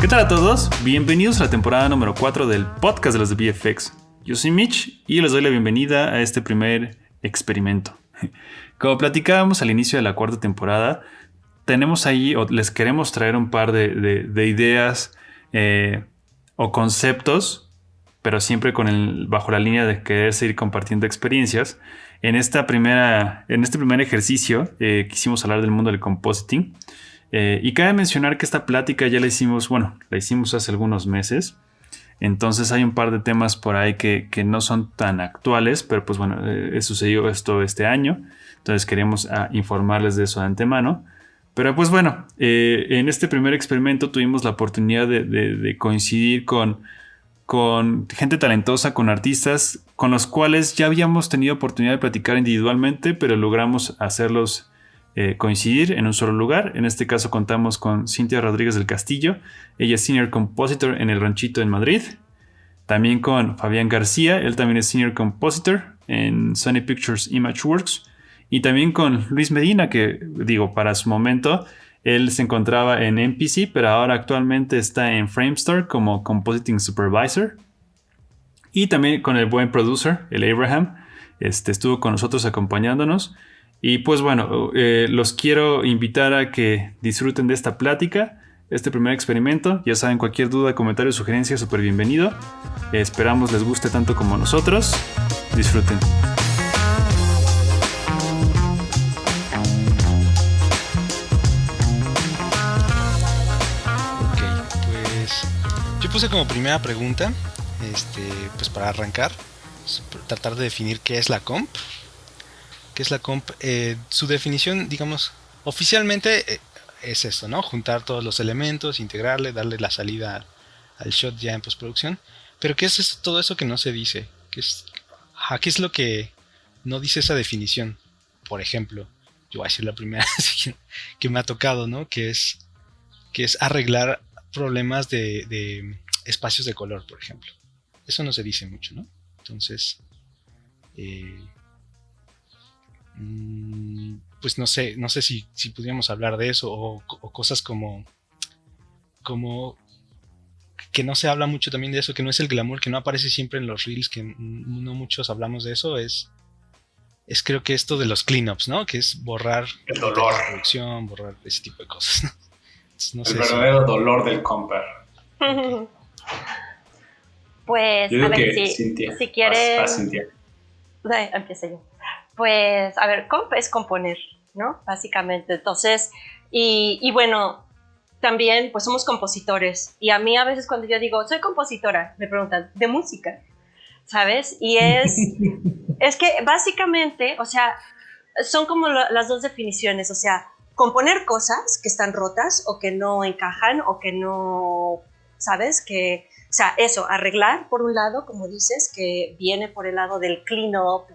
¿Qué tal a todos? Bienvenidos a la temporada número 4 del podcast de los de VFX. Yo soy Mitch y les doy la bienvenida a este primer experimento. Como platicábamos al inicio de la cuarta temporada, tenemos ahí, o les queremos traer un par de ideas o conceptos, pero siempre bajo la línea de querer seguir compartiendo experiencias. En este primer ejercicio quisimos hablar del mundo del compositing. Y cabe mencionar que esta plática ya la hicimos hace algunos meses. Entonces hay un par de temas por ahí que no son tan actuales, pero pues bueno, sucedió esto este año. Entonces queremos informarles de eso de antemano. Pero pues bueno, en este primer experimento tuvimos la oportunidad de coincidir con gente talentosa, con artistas con los cuales ya habíamos tenido oportunidad de platicar individualmente, pero logramos hacerlos coincidir en un solo lugar. En este caso contamos con Cintia Rodríguez del Castillo. Ella es Senior Compositor en El Ranchito en Madrid. También con Fabián García. Él también es Senior Compositor en Sony Pictures Imageworks. Y también con Luis Medina, que para su momento él se encontraba en MPC, pero ahora actualmente está en Framestore como Compositing Supervisor. Y también con el buen producer, el Abraham. Estuvo con nosotros acompañándonos. Y pues bueno, los quiero invitar a que disfruten de esta plática, este primer experimento. Ya saben, cualquier duda, comentario, sugerencia, súper bienvenido. Esperamos les guste tanto como nosotros. Disfruten. Ok, pues yo puse como primera pregunta, pues para arrancar, tratar de definir qué es la comp. ¿Qué es la comp? Su definición, digamos, oficialmente es esto, ¿no? Juntar todos los elementos, integrarle, darle la salida al shot ya en postproducción. Pero ¿qué es todo eso que no se dice? ¿Qué es lo que no dice esa definición? Por ejemplo, yo voy a decir la primera que me ha tocado, ¿no? Que es arreglar problemas de espacios de color, por ejemplo. Eso no se dice mucho, ¿no? Entonces, pues no sé si pudiéramos hablar de eso o cosas como que no se habla mucho también de eso, que no es el glamour, que no aparece siempre en los reels, que no muchos hablamos de eso, es creo que esto de los cleanups, ¿no? Que es borrar el dolor, la producción, borrar ese tipo de cosas, ¿no? Entonces, no el sé verdadero dolor del comper. Pues yo a ver, Cintia, si quieren, Cintia. Empiezo yo. Pues, a ver, comp es componer, ¿no? Básicamente. Entonces, y bueno, también, pues somos compositores. Y a mí a veces cuando yo digo, soy compositora, me preguntan, ¿de música? ¿Sabes? Y es que básicamente, o sea, son como las dos definiciones. O sea, componer cosas que están rotas o que no encajan o que no, ¿sabes? O sea, eso, arreglar por un lado, como dices, que viene por el lado del clean up,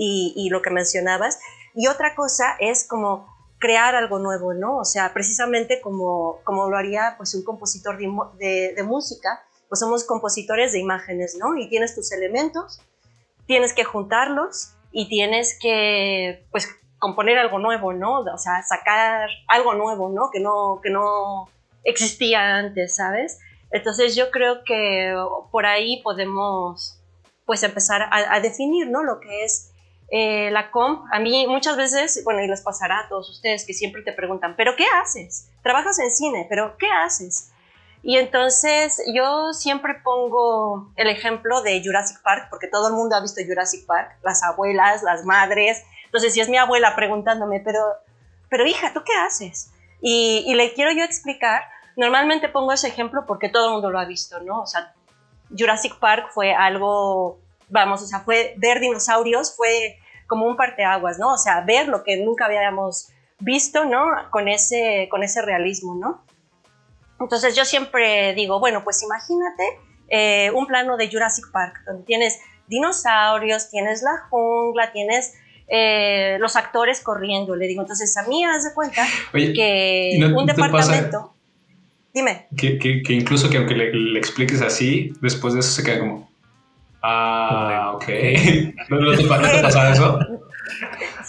y lo que mencionabas, y otra cosa es como crear algo nuevo, ¿no? O sea, precisamente como lo haría pues un compositor de música, pues somos compositores de imágenes, ¿no? Y tienes tus elementos, tienes que juntarlos y tienes que pues componer algo nuevo, ¿no? O sea, sacar algo nuevo, ¿no? Que no existía antes, ¿sabes? Entonces yo creo que por ahí podemos pues empezar a definir, ¿no? Lo que es la comp. A mí muchas veces, bueno, y les pasará a todos ustedes que siempre te preguntan, ¿pero qué haces? Trabajas en cine, ¿pero qué haces? Y entonces yo siempre pongo el ejemplo de Jurassic Park, porque todo el mundo ha visto Jurassic Park, las abuelas, las madres. Entonces si es mi abuela preguntándome, pero hija, ¿tú qué haces? Y le quiero yo explicar, normalmente pongo ese ejemplo porque todo el mundo lo ha visto, ¿no? O sea, Jurassic Park fue algo, fue ver dinosaurios, fue como un parteaguas, ¿no? O sea, ver lo que nunca habíamos visto, ¿no? Con ese realismo, ¿no? Entonces yo siempre digo, bueno, pues imagínate un plano de Jurassic Park, donde tienes dinosaurios, tienes la jungla, tienes los actores corriendo, le digo. Entonces a mí haz de cuenta que un departamento... Dime. Que incluso que aunque le expliques así, después de eso se queda como... ok. ¿No te pasa eso?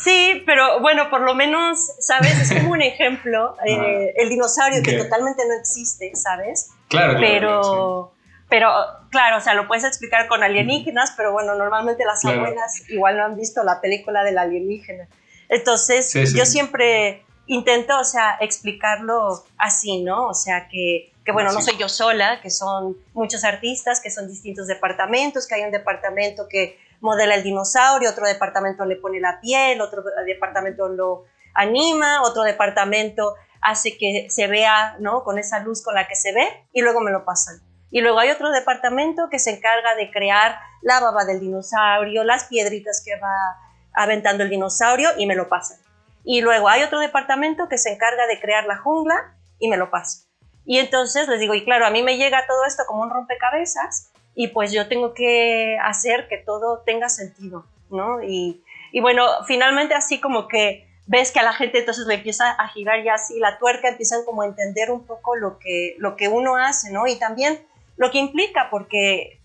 Sí, pero bueno, por lo menos, ¿sabes? Es como un ejemplo, el dinosaurio que totalmente no existe, ¿sabes? Claro, pero, pero, claro, o sea, lo puedes explicar con alienígenas, pero bueno, normalmente las abuelas igual no han visto la película del alienígena. Entonces, yo siempre intento, o sea, explicarlo así, ¿no? O sea, que bueno, no soy yo sola, que son muchos artistas, que son distintos departamentos, que hay un departamento que modela el dinosaurio, otro departamento le pone la piel, otro departamento lo anima, otro departamento hace que se vea, ¿no? Con esa luz con la que se ve, y luego me lo pasan. Y luego hay otro departamento que se encarga de crear la baba del dinosaurio, las piedritas que va aventando el dinosaurio, y me lo pasan. Y luego hay otro departamento que se encarga de crear la jungla, y me lo pasan. Y entonces les digo, y claro, a mí me llega todo esto como un rompecabezas, y pues yo tengo que hacer que todo tenga sentido, ¿no? Y bueno, finalmente así como que ves que a la gente entonces le empieza a girar ya así la tuerca, empiezan como a entender un poco lo que uno hace, ¿no? Y también lo que implica, porque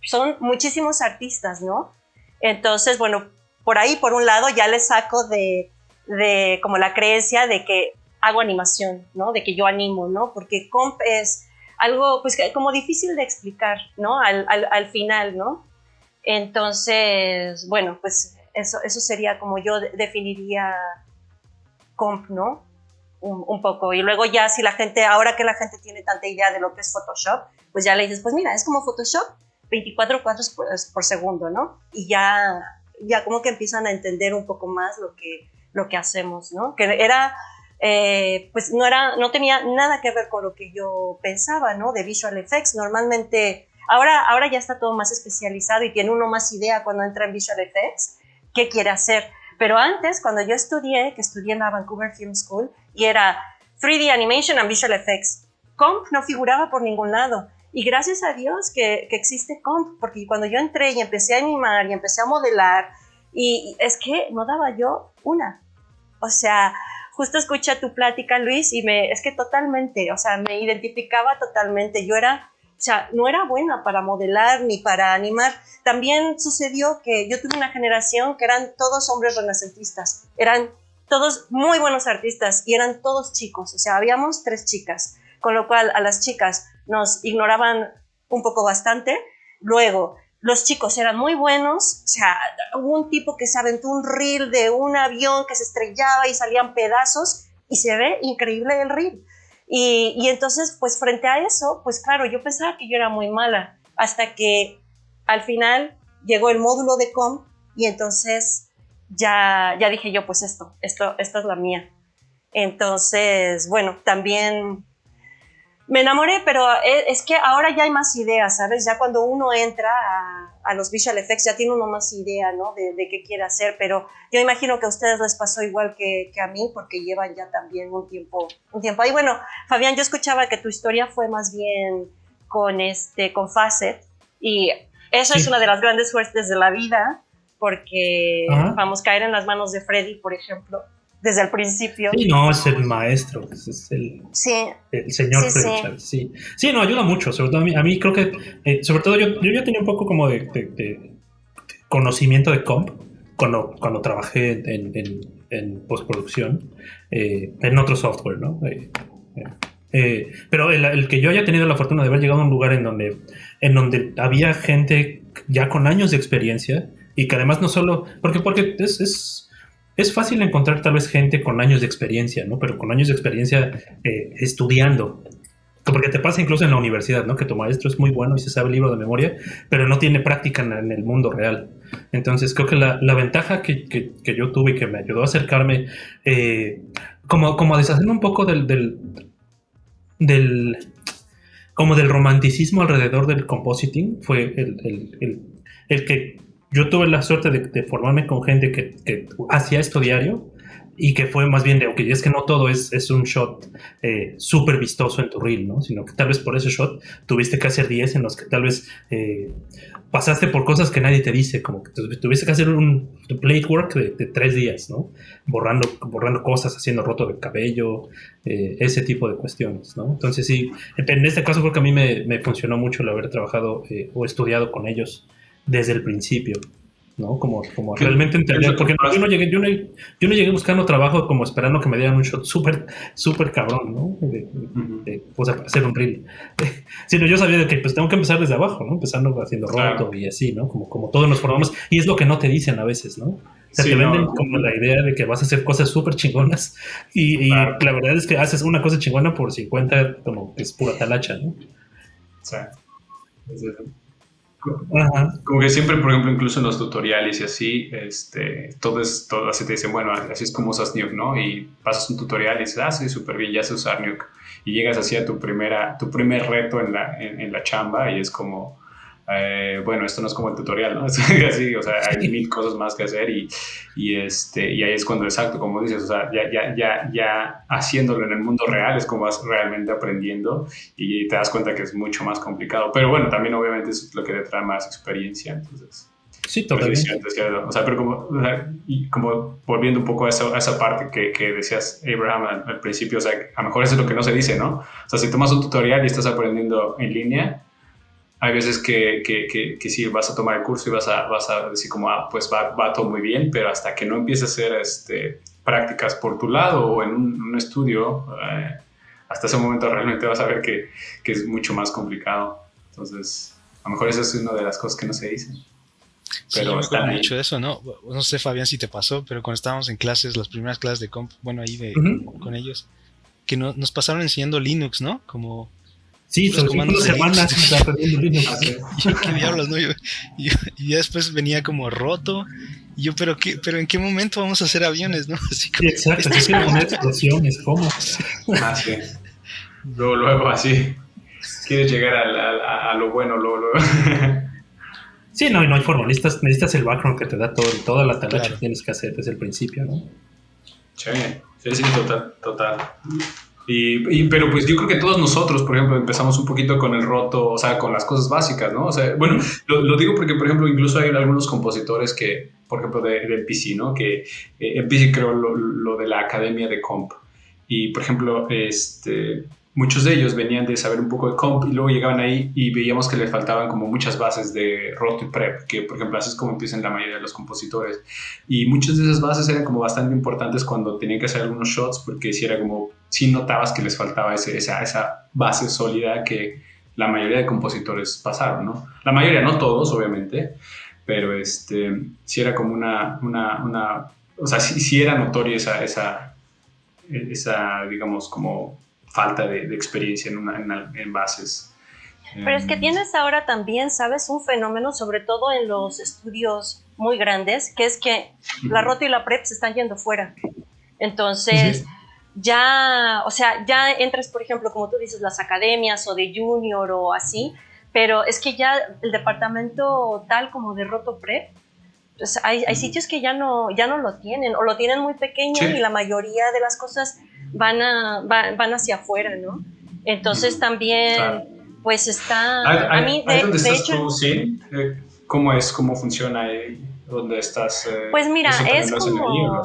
son muchísimos artistas, ¿no? Entonces, bueno, por ahí, por un lado, ya les saco de como la creencia de que hago animación, ¿no? De que yo animo, ¿no? Porque comp es algo, pues, como difícil de explicar, ¿no? Al final, ¿no? Entonces, bueno, pues eso sería como yo definiría comp, ¿no? Un poco. Y luego ya si la gente, ahora que la gente tiene tanta idea de lo que es Photoshop, pues ya le dices, pues mira, es como Photoshop, 24 cuadros por segundo, ¿no? Y ya como que empiezan a entender un poco más lo que hacemos, ¿no? Que era... pues no tenía nada que ver con lo que yo pensaba, ¿no? De visual effects. Normalmente, ahora ya está todo más especializado y tiene uno más idea cuando entra en visual effects qué quiere hacer. Pero antes, cuando yo estudié en la Vancouver Film School, y era 3D Animation and Visual Effects, comp no figuraba por ningún lado. Y gracias a Dios que existe comp, porque cuando yo entré y empecé a animar y empecé a modelar, y es que no daba yo una. O sea, justo escuché tu plática, Luis, y es que totalmente, o sea, me identificaba totalmente. O sea, no era buena para modelar ni para animar. También sucedió que yo tuve una generación que eran todos hombres renacentistas. Eran todos muy buenos artistas y eran todos chicos. O sea, habíamos 3 chicas, con lo cual a las chicas nos ignoraban un poco bastante. Luego, los chicos eran muy buenos, o sea, hubo un tipo que se aventó un reel de un avión que se estrellaba y salían pedazos y se ve increíble el reel. Y entonces, pues frente a eso, pues claro, yo pensaba que yo era muy mala, hasta que al final llegó el módulo de comp y entonces ya dije yo, pues esto es la mía. Entonces, bueno, también... me enamoré, pero es que ahora ya hay más ideas, ¿sabes? Ya cuando uno entra a los visual effects ya tiene uno más idea, ¿no? De qué quiere hacer, pero yo imagino que a ustedes les pasó igual que a mí, porque llevan ya también un tiempo ahí. Bueno, Fabián, yo escuchaba que tu historia fue más bien con Facet, y eso sí. Es una de las grandes suertes de la vida, porque vamos a caer en las manos de Freddy, por ejemplo, desde el principio. Sí, no, es el maestro, es el señor Freddy Chávez. Sí, no, ayuda mucho, sobre todo a mí creo que, sobre todo yo ya tenía un poco como de conocimiento de comp cuando trabajé en postproducción, en otro software, ¿no? Pero el que yo haya tenido la fortuna de haber llegado a un lugar en donde había gente ya con años de experiencia, y que además no solo, porque es fácil encontrar tal vez gente con años de experiencia, ¿no? Pero con años de experiencia estudiando. Porque te pasa incluso en la universidad, ¿no? Que tu maestro es muy bueno y se sabe el libro de memoria, pero no tiene práctica en el mundo real. Entonces creo que la ventaja que yo tuve y que me ayudó a acercarme, como a deshacerme un poco como del romanticismo alrededor del compositing, fue el que yo tuve la suerte de formarme con gente que hacía esto diario, y que fue más bien de, ok, es que no todo es un shot súper vistoso en tu reel, ¿no? Sino que tal vez por ese shot tuviste que hacer 10 en los que tal vez pasaste por cosas que nadie te dice, como que tuviste que hacer un plate work de 3 días, ¿no? Borrando cosas, haciendo roto de cabello, ese tipo de cuestiones, ¿no? Entonces sí, en este caso creo que a mí me funcionó mucho el haber trabajado o estudiado con ellos desde el principio. ¿no? Como realmente entender, porque yo no llegué buscando trabajo como esperando que me dieran un shot súper cabrón, ¿no? O sea, hacer un reel. Sino yo sabía de que pues tengo que empezar desde abajo, ¿no? Empezando haciendo roto y así, ¿no? Como todos nos formamos, y es lo que no te dicen a veces, ¿no? O sea, te venden como la idea de que vas a hacer cosas súper chingonas y la verdad es que haces una cosa chingona por 50 como que es pura talacha, ¿no? Sí. Como que siempre, por ejemplo, incluso en los tutoriales y así, todo así te dicen, bueno, así es como usas Nuke, ¿no? Y pasas un tutorial y dices, sí, súper bien, ya sé usar Nuke. Y llegas así a tu primer reto en la chamba y es como, bueno, esto no es como el tutorial, ¿no? Es así, o sea, hay 1000 cosas más que hacer y ahí es cuando, exacto, como dices, o sea, ya haciéndolo en el mundo real es como vas realmente aprendiendo y te das cuenta que es mucho más complicado. Pero bueno, también obviamente es lo que te trae más experiencia, entonces... Sí, totalmente. Es cierto. O sea, pero como volviendo un poco a esa parte que decías, Abraham, al principio, o sea, a lo mejor eso es lo que no se dice, ¿no? O sea, si tomas un tutorial y estás aprendiendo en línea, hay veces que sí, vas a tomar el curso y vas a decir como, pues va todo muy bien, pero hasta que no empieces a hacer prácticas por tu lado o en un estudio, hasta ese momento realmente vas a ver que es mucho más complicado. Entonces, a lo mejor esa es una de las cosas que no se dicen. Sí, yo me acuerdo mucho de eso, ¿no? No sé, Fabián, si te pasó, pero cuando estábamos en clases, las primeras clases de comp, bueno, ahí con ellos, que nos pasaron enseñando Linux, ¿no? Como... Sí, sobre comandos de semanas aprendiendo Linux. Yo, qué diablos, ¿no? Y ya después venía como roto. Y yo, pero ¿en qué momento vamos a hacer aviones, no? Así como, sí, exacto, es una explosión, es como... Sí. Luego así, quieres llegar a lo bueno, luego. Sí, no hay forma, necesitas el background que te da toda la talacha que tienes que hacer desde el principio, ¿no? Sí, total. Pero pues yo creo que todos nosotros, por ejemplo, empezamos un poquito con el roto, o sea, con las cosas básicas, ¿no? O sea, bueno, lo digo porque, por ejemplo, incluso hay algunos compositores que, por ejemplo, de MPC, ¿no? Que MPC creó lo de la Academia de Comp. Y, por ejemplo, muchos de ellos venían de saber un poco de comp y luego llegaban ahí y veíamos que les faltaban como muchas bases de roto y prep, que por ejemplo así es como empiezan la mayoría de los compositores. Y muchas de esas bases eran como bastante importantes cuando tenían que hacer algunos shots, porque si era como, si notabas que les faltaba esa base sólida que la mayoría de compositores pasaron, ¿no? La mayoría, no todos, obviamente, pero sí era como o sea, sí era notorio esa digamos, como falta de experiencia en bases. Pero es que tienes ahora también, ¿sabes? Un fenómeno, sobre todo en los estudios muy grandes, que es que la roto y la prep se están yendo fuera. Entonces, ya entras, por ejemplo, como tú dices, las academias o de junior o así, pero es que ya el departamento tal como de roto prep, pues hay sitios que ya no lo tienen, o lo tienen muy pequeño y la mayoría de las cosas van hacia afuera, ¿no? Entonces también, pues está... a mí, ¿dónde estás tú, sí? ¿Cómo funciona ahí? ¿Dónde estás? Pues mira, es como...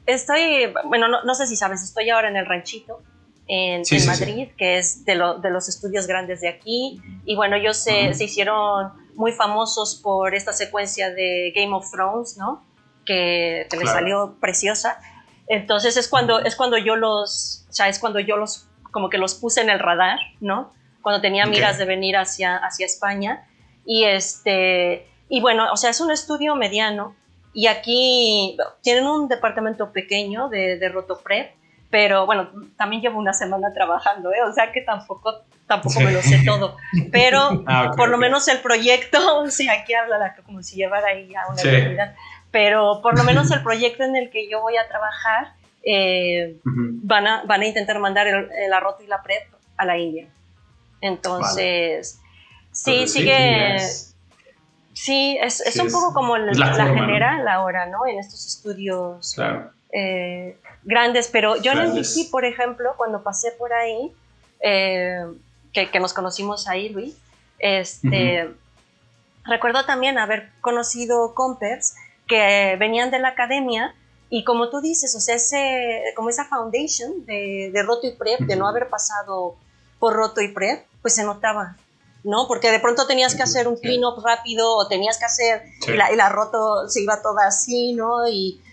Estoy, bueno, no sé si sabes, estoy ahora en el ranchito, en Madrid, que es de los estudios grandes de aquí, y bueno, ellos se hicieron muy famosos por esta secuencia de Game of Thrones, ¿no? Que les salió preciosa. Entonces es cuando yo los como que los puse en el radar, ¿no? Cuando tenía miras de venir hacia España. Y bueno, o sea, es un estudio mediano y aquí tienen un departamento pequeño de rotoprep, pero bueno, también llevo una semana trabajando, o sea que tampoco me lo sé todo, pero por lo menos el proyecto, sí, aquí habla como si llevara ahí a una eternidad, pero por lo menos el proyecto en el que yo voy a trabajar, van a intentar mandar la roto y la prep a la India. Entonces, sí, sigue... Sí, es un poco como la general, ¿no? Ahora, ¿no? En estos estudios grandes, pero yo en el DC, por ejemplo, cuando pasé por ahí, que nos conocimos ahí, Luis, recuerdo también haber conocido compers que venían de la academia y como tú dices, o sea, como esa foundation de roto y prep, de no haber pasado por roto y prep, pues se notaba. ¿no? Porque de pronto tenías que hacer un clean-up rápido o tenías que hacer, y la roto se iba toda así, ¿no?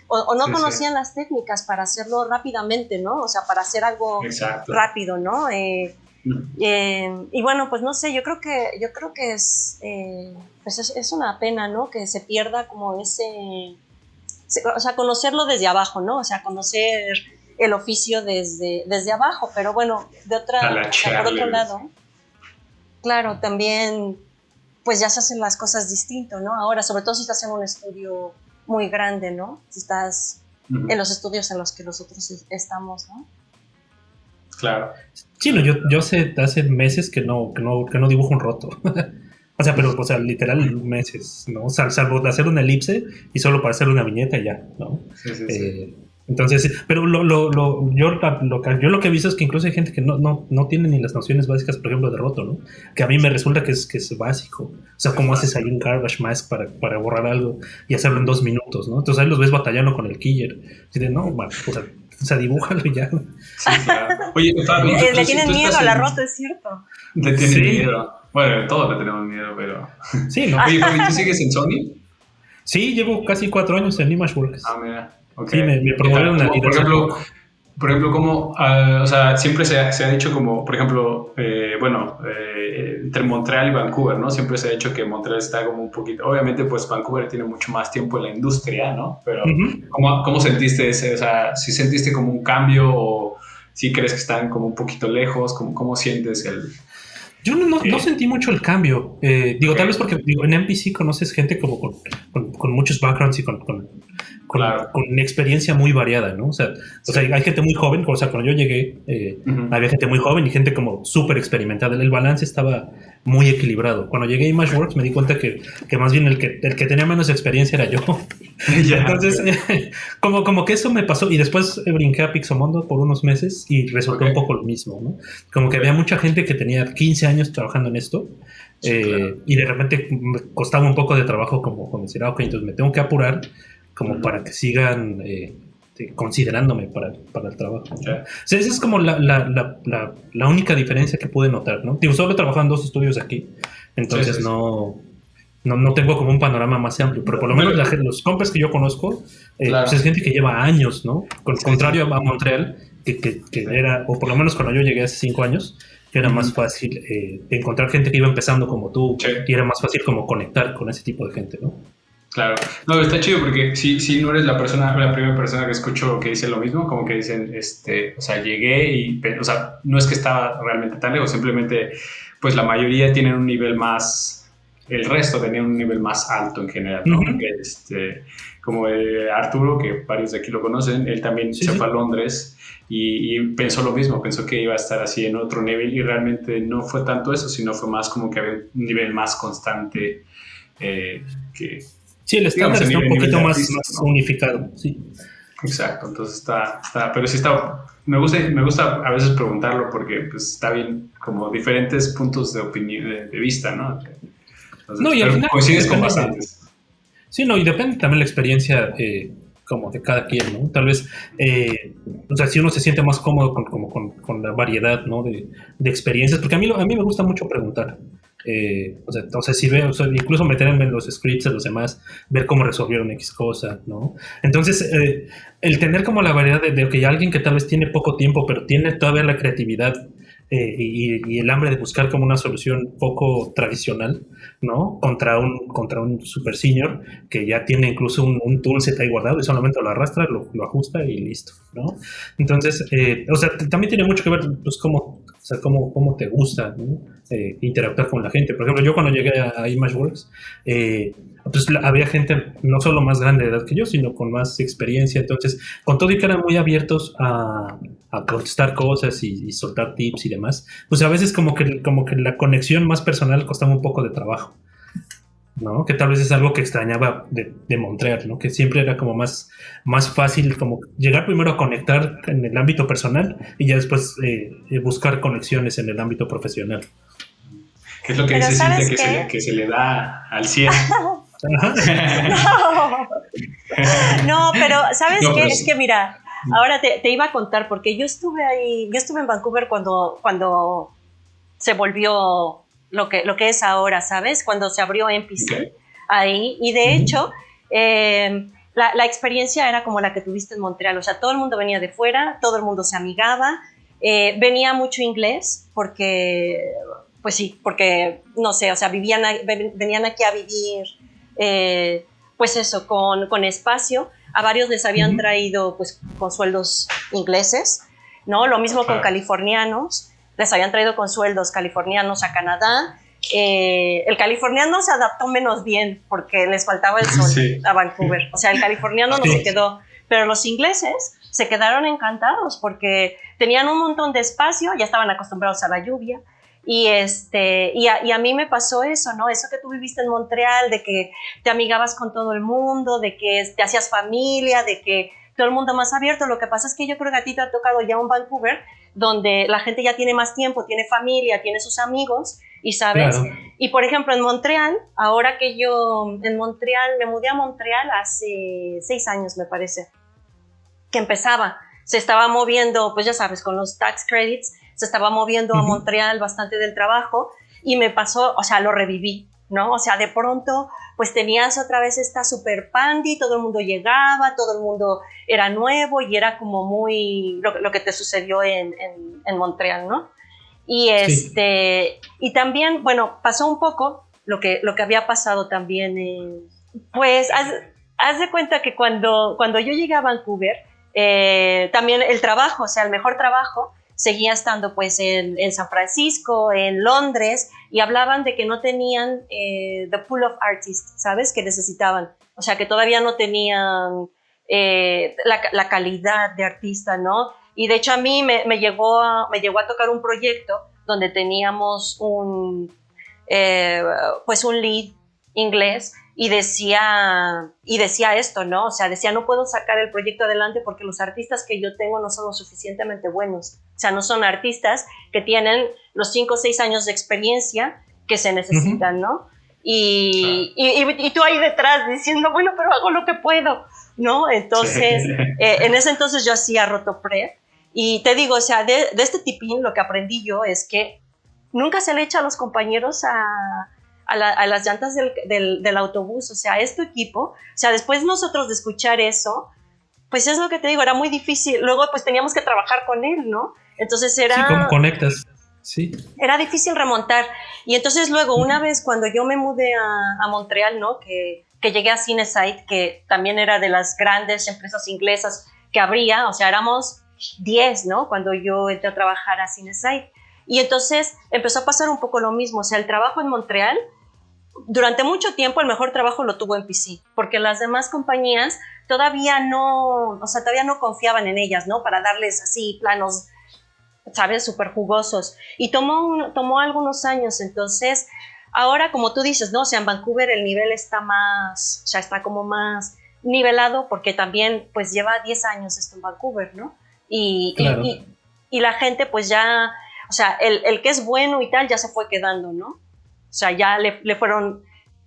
O no conocían las técnicas para hacerlo rápidamente, ¿no? O sea, para hacer algo rápido, ¿no? Y bueno, pues no sé, yo creo que pues es una pena, ¿no? Que se pierda como o sea, conocerlo desde abajo, ¿no? O sea, conocer el oficio desde abajo, pero bueno, por otro lado, claro, también pues ya se hacen las cosas distinto, ¿no? Ahora, sobre todo si estás en un estudio muy grande, ¿no? Si estás en los estudios en los que nosotros estamos, ¿no? Claro. Sí, no, yo hace meses que no dibujo un roto. O sea, pero, literal meses, ¿no? Salvo de hacer una elipse y solo para hacer una viñeta y ya, ¿no? Sí. Entonces, pero yo lo que he visto es que incluso hay gente que no tiene ni las nociones básicas, por ejemplo, de roto, ¿no? Que a mí me resulta que es básico. O sea, ¿cómo haces ahí un garbage mask para borrar algo y hacerlo en 2 minutos, ¿no? Entonces ahí los ves batallando con el killer. Y de, no, man, o sea, dibújalo y ya. Sí, claro. Oye, Fabio, le tienen miedo a la roto, es cierto. Le tienen miedo. Bueno, todos le tenemos miedo, pero... Sí, ¿no? Oye, Fabio, ¿tú sigues en Sony? Sí, llevo casi 4 años en Imageworks. Ah, mira. Okay. Sí, me promovieron una por ejemplo, como, o sea, siempre se ha dicho como, por ejemplo, entre Montreal y Vancouver, ¿no? Siempre se ha dicho que Montreal está como un poquito, obviamente, pues Vancouver tiene mucho más tiempo en la industria, ¿no? Pero, ¿cómo sentiste ese? O sea, ¿sí sentiste como un cambio o sí crees que están como un poquito lejos? ¿Cómo sientes el...? Yo no sentí mucho el cambio. Tal vez porque en MPC conoces gente como con muchos backgrounds y con experiencia muy variada, ¿no? O sea, hay gente muy joven, o sea, cuando yo llegué, había gente muy joven y gente como súper experimentada. El balance estaba muy equilibrado. Cuando llegué a Imageworks me di cuenta que más bien el que tenía menos experiencia era yo. Entonces, como que eso me pasó. Y después brinqué a Pixomondo por unos meses y resultó un poco lo mismo, ¿no? Como que había mucha gente que tenía 15 años trabajando en esto. Y de repente me costaba un poco de trabajo como decir, ok, entonces me tengo que apurar como para que sigan considerándome para el trabajo. O sea, esa es como la única diferencia que pude notar, ¿no? Solo he trabajado en 2 estudios aquí, entonces no tengo como un panorama más amplio, pero por lo menos los compas que yo conozco, pues es gente que lleva años, ¿no? Contrario a Montreal, que era, o por lo menos cuando yo llegué hace 5 años, que era más fácil encontrar gente que iba empezando como tú, y era más fácil como conectar con ese tipo de gente, ¿no? Claro, no, está chido porque sí no eres la primera persona que escucho que dice lo mismo, como que dicen, o sea, llegué y, o sea, no es que estaba realmente tan lejos, simplemente, pues la mayoría tienen un nivel más, el resto tenían un nivel más alto en general, ¿no? Como Arturo, que varios de aquí lo conocen, él también se fue a Londres y pensó lo mismo, pensó que iba a estar así en otro nivel y realmente no fue tanto eso, sino fue más como que había un nivel más constante que... Sí, el estándar está un poquito más unificado, sí. Exacto, entonces está, pero sí está, me gusta a veces preguntarlo porque pues está bien, como diferentes puntos de opinión, de vista, ¿no? Entonces, no, y al final coincides con bastantes. Sí, no, y depende también la experiencia como de cada quien, ¿no? Tal vez, o sea, si uno se siente más cómodo con la variedad, ¿no? de experiencias, porque a mí me gusta mucho preguntar. O sea, si veo, incluso meterme en los scripts de los demás, ver cómo resolvieron X cosa, ¿no? Entonces, el tener como la variedad de que alguien que tal vez tiene poco tiempo, pero tiene todavía la creatividad y el hambre de buscar como una solución poco tradicional, ¿no? Contra un super senior que ya tiene incluso un toolset ahí guardado y solamente lo arrastra, lo ajusta y listo, ¿no? Entonces, o sea, también tiene mucho que ver, pues, cómo te gusta, ¿no? Interactuar con la gente. Por ejemplo, yo cuando llegué a Imageworks, pues había gente no solo más grande de edad que yo, sino con más experiencia. Entonces, con todo y que eran muy abiertos a contestar cosas y soltar tips y demás, pues a veces como que la conexión más personal costaba un poco de trabajo, ¿no? Que tal vez es algo que extrañaba de Montreal, ¿no? Que siempre era como más fácil como llegar primero a conectar en el ámbito personal y ya después buscar conexiones en el ámbito profesional. ¿Qué es lo que dice Cintia que se le da al 100? No, pero ¿sabes qué? Es que mira, ahora te iba a contar porque yo estuve en Vancouver cuando se volvió lo que es ahora, ¿sabes? Cuando se abrió NPC ahí. Y de hecho, la experiencia era como la que tuviste en Montreal. O sea, todo el mundo venía de fuera, todo el mundo se amigaba. Venía mucho inglés porque, pues sí, porque, no sé, o sea, venían aquí a vivir, pues eso, con espacio. A varios les habían traído, pues, con sueldos ingleses, ¿no? Lo mismo con californianos. Les habían traído con sueldos californianos a Canadá. El californiano se adaptó menos bien porque les faltaba el sol a Vancouver. O sea, el californiano no se quedó. Pero los ingleses se quedaron encantados porque tenían un montón de espacio, ya estaban acostumbrados a la lluvia. Y a mí me pasó eso, ¿no? Eso que tú viviste en Montreal, de que te amigabas con todo el mundo, de que te hacías familia, de que todo el mundo más abierto. Lo que pasa es que yo creo que a ti te ha tocado ya un Vancouver donde la gente ya tiene más tiempo, tiene familia, tiene sus amigos, y sabes. Claro. Y por ejemplo en Montreal, ahora que yo me mudé a Montreal hace 6 años, me parece, que se estaba moviendo, pues ya sabes, con los tax credits, se estaba moviendo a Montreal bastante del trabajo, y me pasó, o sea, lo reviví, ¿no? O sea, de pronto, pues tenías otra vez esta super pandy, todo el mundo llegaba, todo el mundo era nuevo, y era como muy lo que te sucedió en Montreal, ¿no? Y y también, bueno, pasó un poco lo que había pasado también, pues haz de cuenta que cuando yo llegué a Vancouver, también el trabajo, o sea, el mejor trabajo seguía estando pues en San Francisco, en Londres, y hablaban de que no tenían the pool of artists, ¿sabes? Que necesitaban, o sea, que todavía no tenían la calidad de artista, ¿no? Y de hecho a mí me llegó a tocar un proyecto donde teníamos pues un lead inglés, y decía esto, ¿no? O sea, decía, no puedo sacar el proyecto adelante porque los artistas que yo tengo no son lo suficientemente buenos. O sea, no son artistas que tienen los 5 o 6 años de experiencia que se necesitan, ¿no? Y tú ahí detrás diciendo, bueno, pero hago lo que puedo, ¿no? Entonces, en ese entonces yo hacía rotoprep, y te digo, o sea, de este tipín lo que aprendí yo es que nunca se le echa a los compañeros a las llantas del autobús. O sea, es tu equipo. O sea, después nosotros de escuchar eso, pues es lo que te digo, era muy difícil. Luego pues teníamos que trabajar con él, ¿no? Entonces era... Sí, ¿cómo conectas? Sí. Era difícil remontar. Y entonces luego, una vez cuando yo me mudé a Montreal, ¿no? Que llegué a Cinesite, que también era de las grandes empresas inglesas que habría, o sea, éramos 10, ¿no? Cuando yo entré a trabajar a Cinesite. Y entonces empezó a pasar un poco lo mismo. O sea, el trabajo en Montreal, durante mucho tiempo el mejor trabajo lo tuvo NPC, porque las demás compañías todavía no confiaban en ellas, ¿no? Para darles así planos, ¿sabes? Súper jugosos. Y tomó algunos años. Entonces, ahora, como tú dices, ¿no? O sea, en Vancouver el nivel está más, o sea, está como más nivelado, porque también, pues, lleva 10 años esto en Vancouver, ¿no? Claro. Y la gente, pues, ya, o sea, el que es bueno y tal, ya se fue quedando, ¿no? O sea, ya le fueron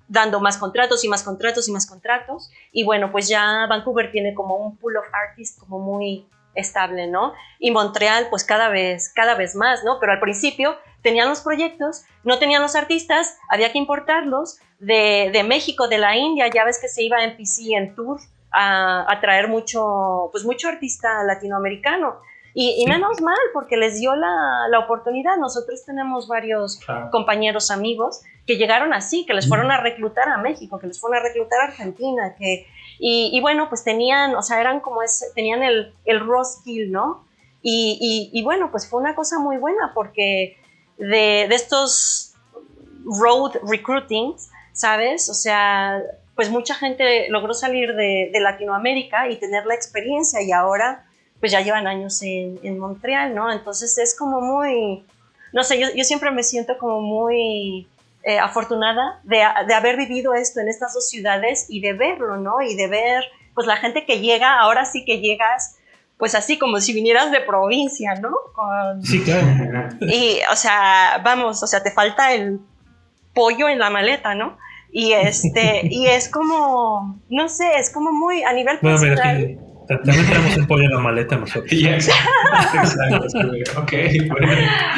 dando más contratos y más contratos y más contratos. Y bueno, pues ya Vancouver tiene como un pool of artists como muy estable, ¿no? Y Montreal, pues cada vez más, ¿no? Pero al principio tenían los proyectos, no tenían los artistas, había que importarlos de México, de la India. Ya ves que se iba NPC en tour a traer mucho artista latinoamericano. Y menos mal, porque les dio la oportunidad. Nosotros tenemos varios compañeros, amigos, que llegaron así, que les fueron a reclutar a México, que les fueron a reclutar a Argentina, y bueno, pues tenían, o sea, eran como tenían el raw skill, ¿no? Y bueno, pues fue una cosa muy buena, porque de estos road recruiting, ¿sabes? O sea, pues mucha gente logró salir de Latinoamérica y tener la experiencia, y ahora pues ya llevan años en Montreal, ¿no? Entonces es como muy, no sé, yo siempre me siento como muy afortunada de haber vivido esto en estas dos ciudades, y de verlo, ¿no? Y de ver, pues, la gente que llega, ahora sí que llegas, pues así como si vinieras de provincia, ¿no? Sí, claro. Y, o sea, vamos, o sea, te falta el pollo en la maleta, ¿no? Y y es como, no sé, es como muy, a nivel personal. También tenemos un pollo en la maleta nosotros. Exacto. Ok, bueno.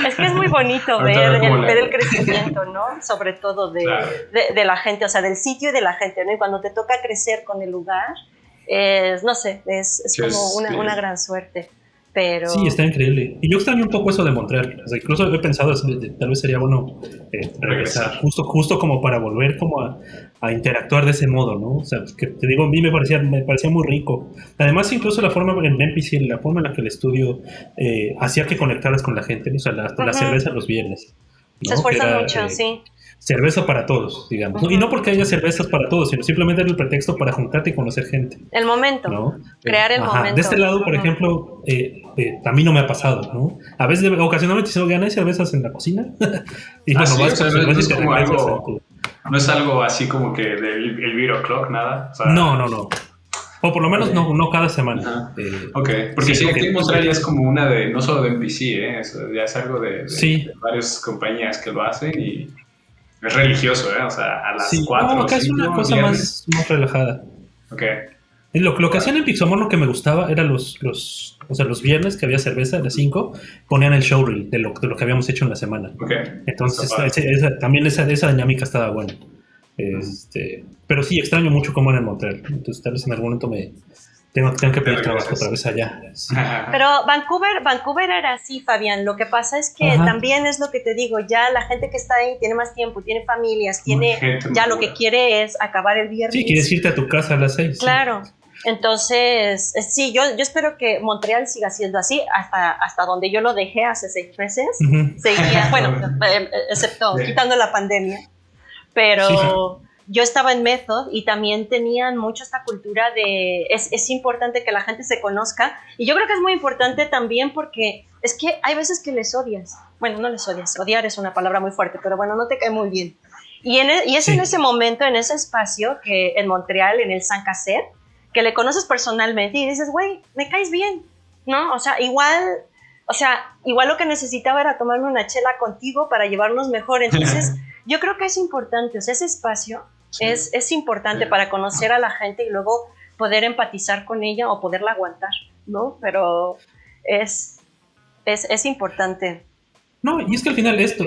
Es que es muy bonito Ahorita ver el crecimiento, ¿no? Sobre todo Claro. de la gente, o sea, del sitio y de la gente, ¿no? Y cuando te toca crecer con el lugar, no sé, es Sí, como es una gran suerte. Pero... Sí, está increíble. Y yo extraño un poco eso de Montreal. O sea, incluso he pensado, tal vez sería bueno regresar, justo como para volver como a interactuar de ese modo, ¿no? O sea, que te digo, a mí me parecía muy rico. Además, incluso la forma en NPC, la forma en la que el estudio hacía que conectaras con la gente, ¿no? O sea, la cerveza los viernes, ¿no? Se esfuerzan Era, mucho, sí. cerveza para todos, digamos, ¿no? Y no porque haya cervezas para todos, sino simplemente era el pretexto para juntarte y conocer gente. El momento, ¿No? crear el momento. De este lado, por ejemplo, a mí no me ha pasado, ¿no? A veces, ocasionalmente se ganan cervezas en la cocina. Y bueno, sí, vas o sea, con no cerveza es y te como regresas algo- a tu- No es algo así como que del el Beer O'Clock, nada. O sea, No. O por lo menos no cada semana. Ajá. Ok, porque sí, aquí en Montreal ya es como una de, no solo de NPC, eso ya es algo de varias compañías que lo hacen y es religioso, o sea, a las 4 No, o acá es 5 una cosa viernes. más relajada. Ok, Lo que hacían en Pixomono que me gustaba era o sea, los viernes que había cerveza a las 5 ponían el showreel de lo que habíamos hecho en la semana. ok. Entonces, Está padre. esa dinámica estaba buena. Pero sí, extraño mucho cómo era en Montreal. Entonces, tal vez en algún momento tengo que pedir trabajo otra vez allá. Sí. Pero Vancouver era así, Fabián. Lo que pasa es que también es lo que te digo, ya la gente que está ahí tiene más tiempo, tiene familias, ya lo que quiere es acabar el viernes. Sí, quieres irte a tu casa a las 6. Claro. Sí. Entonces, sí, yo espero que Montreal siga siendo así hasta donde yo lo dejé hace 6 meses. Seguía, bueno, excepto quitando la pandemia. Pero yo estaba en Method y también tenían mucho esta cultura de es importante que la gente se conozca, y yo creo que es muy importante también porque es que hay veces que les odias. Bueno, no les odias, odiar es una palabra muy fuerte, pero bueno, no te cae muy bien. Y es en ese momento, en ese espacio, que en Montreal, en el San Caset, que le conoces personalmente y dices, güey, me caes bien, ¿no? O sea, igual lo que necesitaba era tomarme una chela contigo para llevarnos mejor. Entonces, yo creo que es importante, o sea, ese espacio es importante para conocer a la gente y luego poder empatizar con ella o poderla aguantar, ¿no? Pero es importante. No, y es que al final este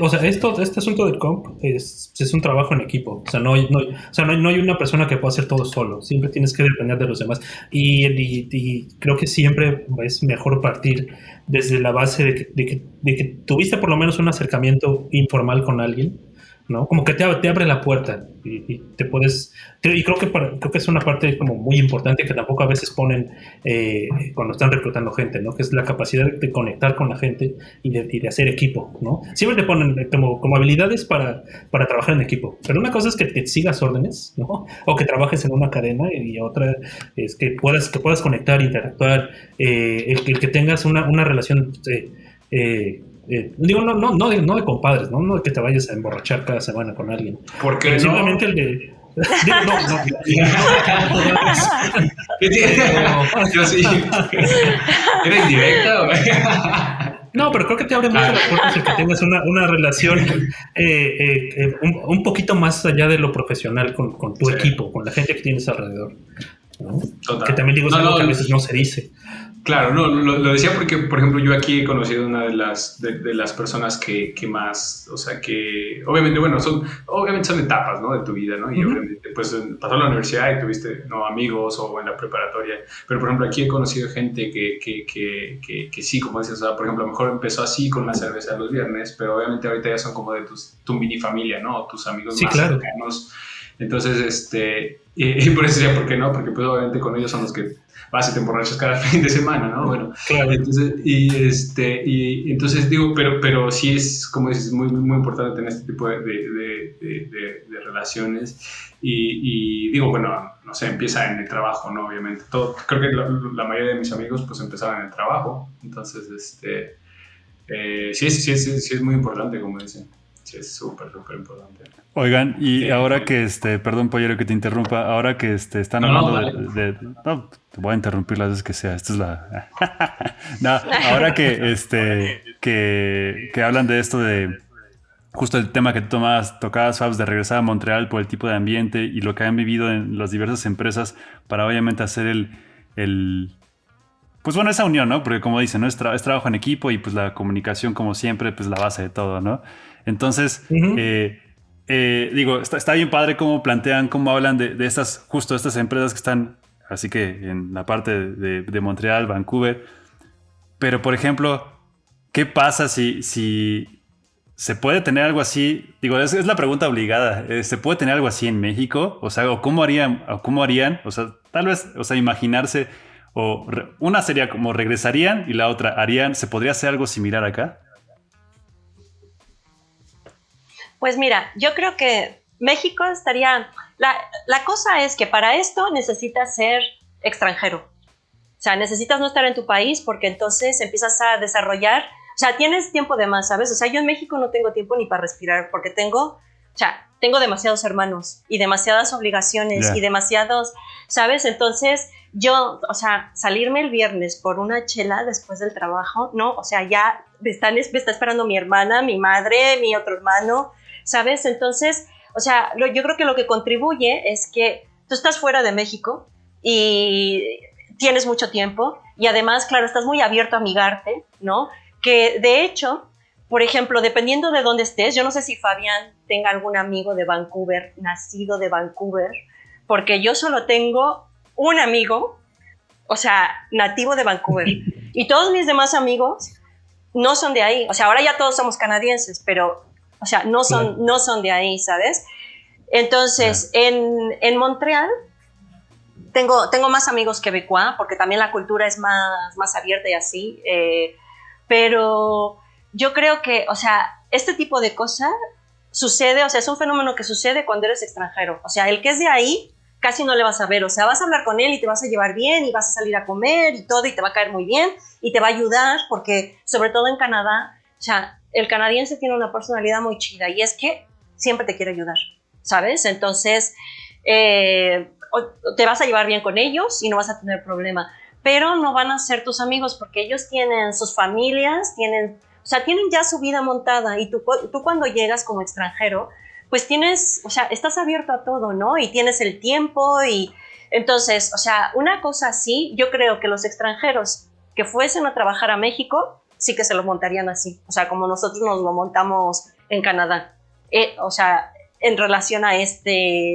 asunto del comp es un trabajo en equipo. O sea, no hay una persona que pueda hacer todo solo. Siempre tienes que depender de los demás. Y creo que siempre es mejor partir desde la base de que tuviste por lo menos un acercamiento informal con alguien, ¿no? Como que te abre la puerta y te puedes... Y creo que es una parte como muy importante que tampoco a veces ponen cuando están reclutando gente, ¿no? Que es la capacidad de conectar con la gente y de hacer equipo, ¿no? Siempre te ponen como habilidades para trabajar en equipo. Pero una cosa es que te sigas órdenes, ¿no? O que trabajes en una cadena, y otra es que puedas conectar, interactuar, el que tengas una relación... digo, no de compadres, ¿no? De que te vayas a emborrachar cada semana con alguien. ¿Por qué no? Simplemente el de... Yo sí. ¿Era indirecta o? No, pero creo que te abre mucho las puertas el que tengas una relación un poquito más allá de lo profesional con tu equipo, con la gente que tienes alrededor, ¿no? Que también digo, es algo que a veces no se dice. Claro, no, lo decía porque, por ejemplo, yo aquí he conocido una de las personas que más, o sea, que obviamente, bueno, son etapas, ¿no? De tu vida, ¿no? Y obviamente, pues, pasó la universidad y tuviste, ¿no? Amigos o en la preparatoria. Pero, por ejemplo, aquí he conocido gente que sí, como dices, o sea, por ejemplo, a lo mejor empezó así con la cerveza los viernes, pero obviamente ahorita ya son como de tu mini familia, ¿no? Tus amigos más cercanos. Entonces, y por eso decía, ¿por qué no? Porque, pues, obviamente con ellos son los que vas y te emborrachas cada fin de semana, ¿no? Bueno, claro. Entonces, entonces digo, pero sí es, como dices, muy, muy importante tener este tipo de relaciones y digo, bueno, no sé, empieza en el trabajo, ¿no? Obviamente. Creo que la mayoría de mis amigos pues empezaban en el trabajo, entonces, sí es muy importante, como dicen. Sí, es súper, súper importante. Oigan, y ahora que, perdón, Pollero, que te interrumpa, ahora que están hablando no, te voy a interrumpir las veces que sea, esta es la... No, ahora que hablan de esto de, justo el tema que tú tocabas, Fabs, de regresar a Montreal por el tipo de ambiente y lo que han vivido en las diversas empresas para obviamente hacer el pues bueno, esa unión, ¿no? Porque como dicen, ¿no? Es trabajo en equipo y pues la comunicación, como siempre, pues la base de todo, ¿no? Entonces, digo, está bien padre cómo plantean, cómo hablan de estas, justo estas empresas que están, así que en la parte de Montreal, Vancouver. Pero, por ejemplo, ¿qué pasa si se puede tener algo así? Digo, es la pregunta obligada. ¿Se puede tener algo así en México? O sea, ¿o cómo harían? O sea, tal vez, o sea, imaginarse, una sería como regresarían y la otra harían, ¿se podría hacer algo similar acá? Pues mira, yo creo que México estaría... La cosa es que para esto necesitas ser extranjero. O sea, necesitas no estar en tu país porque entonces empiezas a desarrollar... O sea, tienes tiempo de más, ¿sabes? O sea, yo en México no tengo tiempo ni para respirar porque tengo demasiados hermanos y demasiadas obligaciones y demasiados, ¿sabes? Entonces, yo, o sea, salirme el viernes por una chela después del trabajo, ¿no? O sea, ya me está esperando mi hermana, mi madre, mi otro hermano, ¿sabes? Entonces, o sea, yo creo que lo que contribuye es que tú estás fuera de México y tienes mucho tiempo y además, claro, estás muy abierto a amigarte, ¿no? Que de hecho, por ejemplo, dependiendo de dónde estés, yo no sé si Fabián tenga algún amigo de Vancouver, nacido de Vancouver, porque yo solo tengo un amigo, o sea, nativo de Vancouver, y todos mis demás amigos no son de ahí. O sea, ahora ya todos somos canadienses, pero, o sea, no son de ahí, ¿sabes? Entonces, en Montreal tengo más amigos quebecois, porque también la cultura es más abierta y así, pero yo creo que, o sea, este tipo de cosas sucede, o sea, es un fenómeno que sucede cuando eres extranjero. O sea, el que es de ahí casi no le vas a ver, o sea, vas a hablar con él y te vas a llevar bien y vas a salir a comer y todo y te va a caer muy bien y te va a ayudar porque, sobre todo en Canadá, o sea, el canadiense tiene una personalidad muy chida y es que siempre te quiere ayudar, ¿sabes? Entonces, te vas a llevar bien con ellos y no vas a tener problema, pero no van a ser tus amigos porque ellos tienen sus familias, tienen ya su vida montada y tú cuando llegas como extranjero, pues tienes, o sea, estás abierto a todo, ¿no? Y tienes el tiempo y entonces, o sea, una cosa así, yo creo que los extranjeros que fuesen a trabajar a México, sí que se lo montarían así, o sea, como nosotros nos lo montamos en Canadá, o sea, en relación a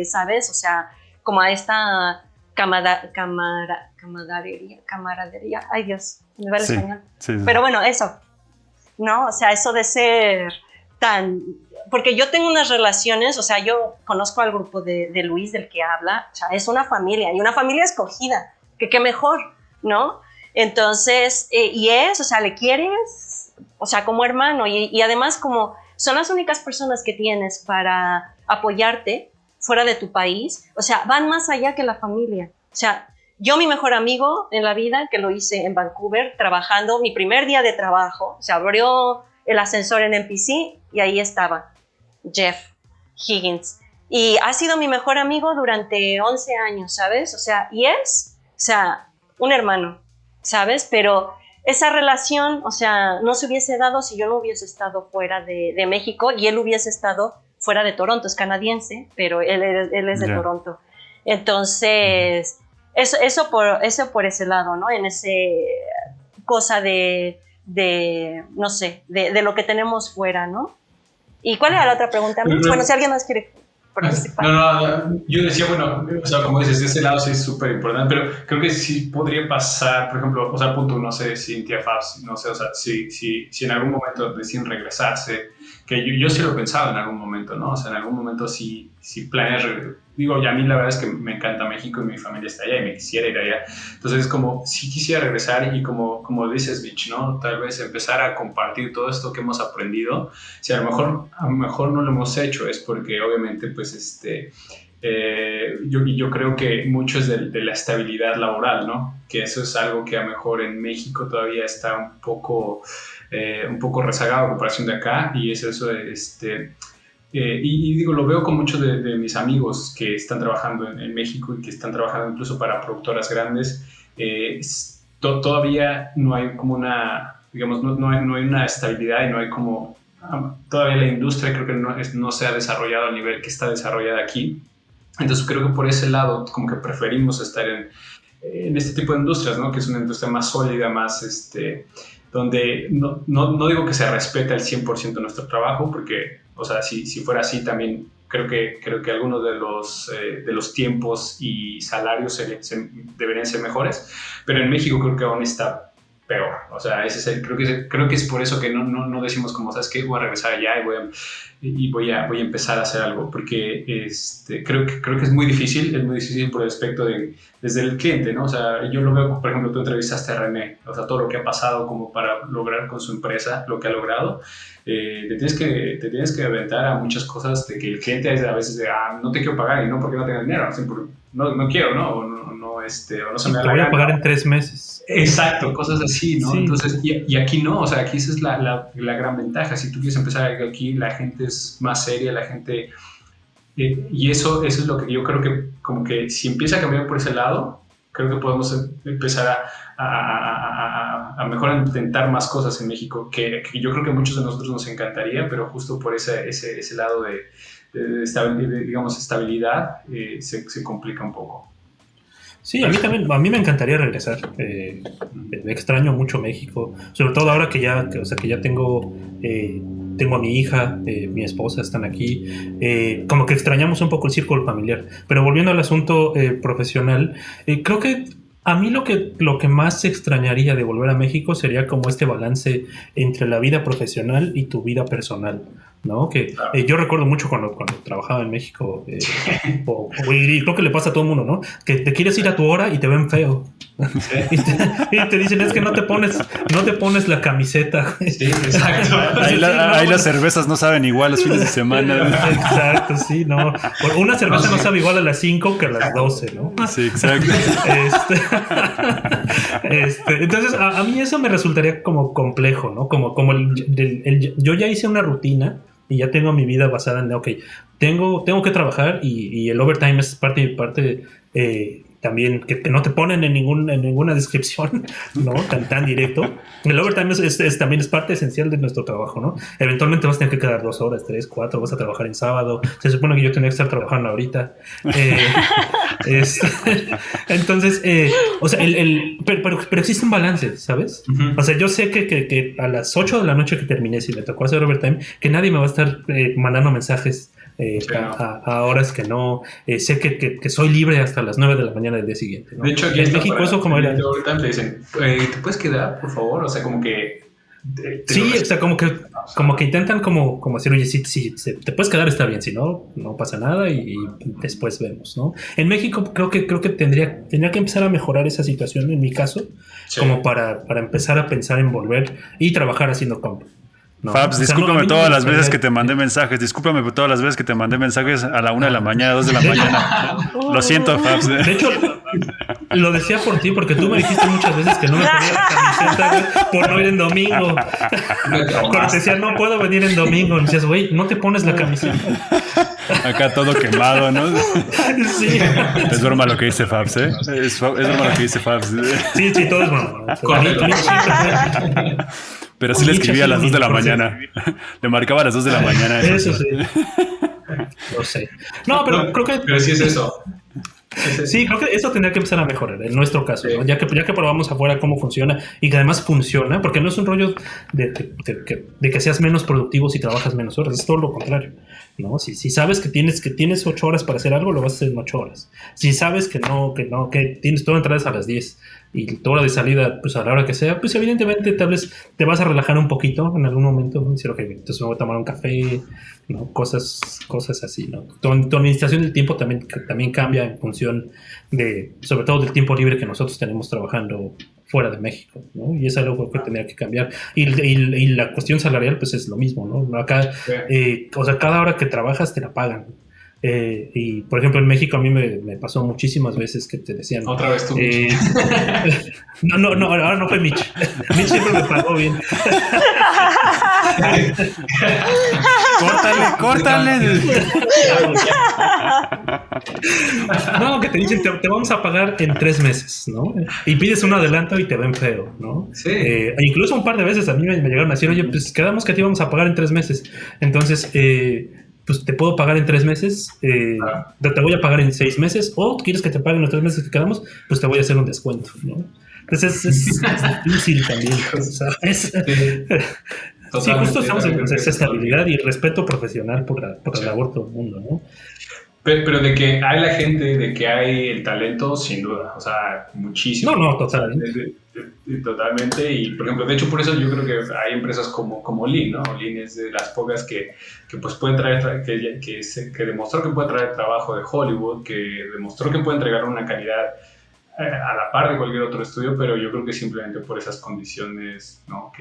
¿sabes? O sea, como a esta camaradería, ay Dios, me va el español. Sí. Pero bueno, eso, ¿no? O sea, eso de ser tan... Porque yo tengo unas relaciones, o sea, yo conozco al grupo de Luis del que habla, o sea, es una familia, y una familia escogida, que qué mejor, ¿no? Entonces, o sea, le quieres, o sea, como hermano, y además como son las únicas personas que tienes para apoyarte fuera de tu país, o sea, van más allá que la familia. O sea, yo mi mejor amigo en la vida, que lo hice en Vancouver, trabajando, mi primer día de trabajo, se abrió el ascensor en NPC y ahí estaba Jeff Higgins. Y ha sido mi mejor amigo durante 11 años, ¿sabes? O sea, y es, o sea, un hermano, ¿sabes? Pero esa relación, o sea, no se hubiese dado si yo no hubiese estado fuera de México y él hubiese estado fuera de Toronto, es canadiense, pero él es de Toronto. Entonces, eso por ese lado, ¿no? En ese cosa de no sé, de lo que tenemos fuera, ¿no? ¿Y cuál era la otra pregunta? Bueno, si alguien más quiere participar. No, yo decía, bueno, o sea, como dices, de ese lado sí es súper importante, pero creo que sí podría pasar, por ejemplo, o sea, punto, no sé, Cintia Fabs, no sé, o sea, si en algún momento deciden regresarse, que yo sí lo he pensado en algún momento, ¿no? O sea, en algún momento sí planeas, digo, ya a mí la verdad es que me encanta México y mi familia está allá y me quisiera ir allá, entonces es como, si quisiera regresar y como dices, Mitch, ¿no? Tal vez empezar a compartir todo esto que hemos aprendido, si a lo mejor no lo hemos hecho, es porque obviamente, pues, yo creo que mucho es de la estabilidad laboral, ¿no? Que eso es algo que a lo mejor en México todavía está un poco rezagado a comparación de acá, y es eso, y digo, lo veo con muchos de mis amigos que están trabajando en México y que están trabajando incluso para productoras grandes, todavía no hay como una, digamos, no hay una estabilidad y no hay como, todavía la industria creo que no se ha desarrollado al nivel que está desarrollada aquí. Entonces creo que por ese lado como que preferimos estar en este tipo de industrias, ¿no? Que es una industria más sólida, más, donde no digo que se respeta el 100% nuestro trabajo, porque, o sea, si fuera así también creo que algunos de los tiempos y salarios deberían ser mejores, pero en México creo que aún está peor. O sea, creo que es por eso que no decimos como, ¿sabes qué? Voy a regresar allá y voy a empezar a hacer algo, porque creo que es muy difícil por el aspecto desde el cliente, ¿no? O sea, yo lo veo, por ejemplo, tú entrevistaste a René, o sea, todo lo que ha pasado como para lograr con su empresa lo que ha logrado. Te tienes que aventar a muchas cosas de que el cliente a veces no te quiero pagar, y no porque no tenga dinero, no quiero, ¿no? O no se me da la gana. Te voy a pagar en 3 meses. Exacto, cosas así, ¿no? Sí. Entonces, y aquí no, o sea, aquí esa es la gran ventaja. Si tú quieres empezar aquí, la gente es más seria, la gente... y eso es lo que yo creo que, como que si empieza a cambiar por ese lado, creo que podemos empezar a mejor intentar más cosas en México, que yo creo que a muchos de nosotros nos encantaría, pero justo por ese lado de estabilidad, se complica un poco. Sí, a mí también, a mí me encantaría regresar. Extraño mucho México, sobre todo ahora que ya tengo a mi hija, mi esposa están aquí. Como que extrañamos un poco el círculo familiar. Pero volviendo al asunto profesional, creo que a mí lo que más extrañaría de volver a México sería como este balance entre la vida profesional y tu vida personal, ¿no? Que yo recuerdo mucho cuando trabajaba en México, y creo que le pasa a todo el mundo, ¿no? Que te quieres ir a tu hora y te ven feo. Sí. y te dicen, es que no te pones la camiseta. Sí, exacto. Ahí las cervezas no saben igual los fines de semana. Exacto, sí, no. Una cerveza no sabe igual a las 5 que a las 12, ¿no? Sí, exacto. Entonces, a mí eso me resultaría como complejo, ¿no? Como yo ya hice una rutina y ya tengo mi vida basada en, ok, tengo que trabajar y el overtime es parte también que no te ponen en ninguna descripción, ¿no? Tan directo. El overtime también es parte esencial de nuestro trabajo, ¿no? Eventualmente vas a tener que quedar 2 horas, 3, 4, vas a trabajar en sábado. Se supone que yo tenía que estar trabajando ahorita. Entonces, o sea, pero existe un balance, ¿sabes? Uh-huh. O sea, yo sé que a las 8 de la noche que terminé, si me tocó hacer overtime, que nadie me va a estar mandando mensajes a horas que no. Sé que soy libre hasta las 9 de la mañana del día siguiente, ¿no? De hecho, aquí en México eso como era. Ahorita te dicen, ¿te puedes quedar, por favor? O sea, como que... Sí, o sea, como que intentan como decir, oye, si te puedes quedar está bien, si no, no pasa nada y después vemos, ¿no? En México creo que tendría que empezar a mejorar esa situación, en mi caso, sí, como para empezar a pensar en volver y trabajar haciendo comp. No, Fabs, discúlpame todas las veces que te mandé mensajes. Discúlpame por todas las veces que te mandé mensajes a la 1 de la mañana, 2 de la mañana. Lo siento, Fabs. De hecho, lo decía por ti, porque tú me dijiste muchas veces que no me ponía la camiseta por no ir en domingo. Cuando te decía, no puedo venir en domingo, me decías, güey, no te pones la camiseta. Acá todo quemado, ¿no? Sí. Es broma lo que dice Fabs, ¿eh? Es broma lo que dice Fabs. Sí, todo es broma. Pero sí le escribía a las 2 de la mañana. Le marcaba a las 2 de la mañana. Eso sí. Lo sé. No, pero creo que... Pero sí es eso. Sí, creo que eso tendría que empezar a mejorar en nuestro caso, ¿no? Ya que probamos afuera cómo funciona y que además funciona, porque no es un rollo de que seas menos productivo si trabajas menos horas, es todo lo contrario, ¿no? Si sabes que tienes 8 horas para hacer algo, lo vas a hacer en 8 horas. Si sabes que tienes todo entradas a las 10 y tu hora de salida, pues a la hora que sea, pues evidentemente tal vez te vas a relajar un poquito en algún momento, ¿no? Decir, ok, entonces me voy a tomar un café, ¿no? Cosas así, ¿no? Tu administración del tiempo también cambia en función sobre todo del tiempo libre que nosotros tenemos trabajando fuera de México, ¿no? Y es algo que tendría que cambiar. Y la cuestión salarial, pues es lo mismo, ¿no? Acá, o sea, cada hora que trabajas te la pagan. Y por ejemplo en México a mí me pasó muchísimas veces que te decían otra vez tú no, ahora no fue Mitch. Mitch siempre me pagó bien. Córtale. No, que te dicen te vamos a pagar en 3 meses, ¿no? Y pides un adelanto y te ven feo, ¿no? Sí. Incluso un par de veces a mí me llegaron a decir, oye, pues quedamos que te íbamos a pagar en 3 meses. Entonces pues te puedo pagar en 3 meses, te voy a pagar en 6 meses, o quieres que te paguen los 3 meses que quedamos, pues te voy a hacer un descuento, ¿no? Entonces es difícil también, ¿sabes? Sí, justo estamos en esa estabilidad y respeto profesional por la labor de todo el mundo, ¿no? Pero de que hay la gente, de que hay el talento, sin duda, o sea, muchísimo. No, totalmente. Totalmente, y por ejemplo, de hecho por eso yo creo que hay empresas como Lean, ¿no? Lean es de las pocas que pues pueden traer, que demostró que puede traer trabajo de Hollywood, que demostró que puede entregar una calidad a la par de cualquier otro estudio, pero yo creo que simplemente por esas condiciones, ¿no?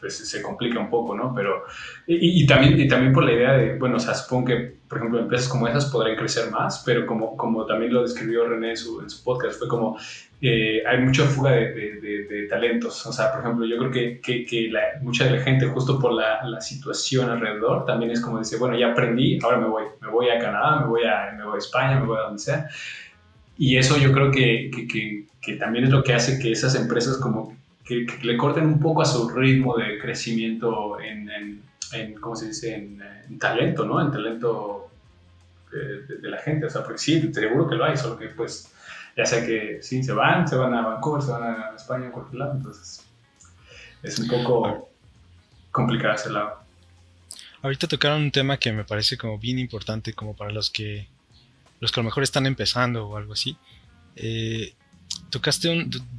Pues se complica un poco, ¿no? Pero, y también por la idea de, bueno, o sea, supongo que, por ejemplo, empresas como esas podrán crecer más, pero como también lo describió René en su podcast, fue como, hay mucha fuga de talentos. O sea, por ejemplo, yo creo que mucha de la gente, justo por la situación alrededor, también es como dice, bueno, ya aprendí, ahora me voy a Canadá, me voy a España, me voy a donde sea. Y eso yo creo que también es lo que hace que esas empresas como que le corten un poco a su ritmo de crecimiento en ¿cómo se dice? En talento, ¿no? En talento de la gente. O sea, porque sí, seguro que lo hay, solo que pues ya sea que sí, se van a Vancouver, se van a España, a cualquier lado. Entonces es un poco complicado ese lado. Ahorita tocaron un tema que me parece como bien importante, como para los que a lo mejor están empezando o algo así.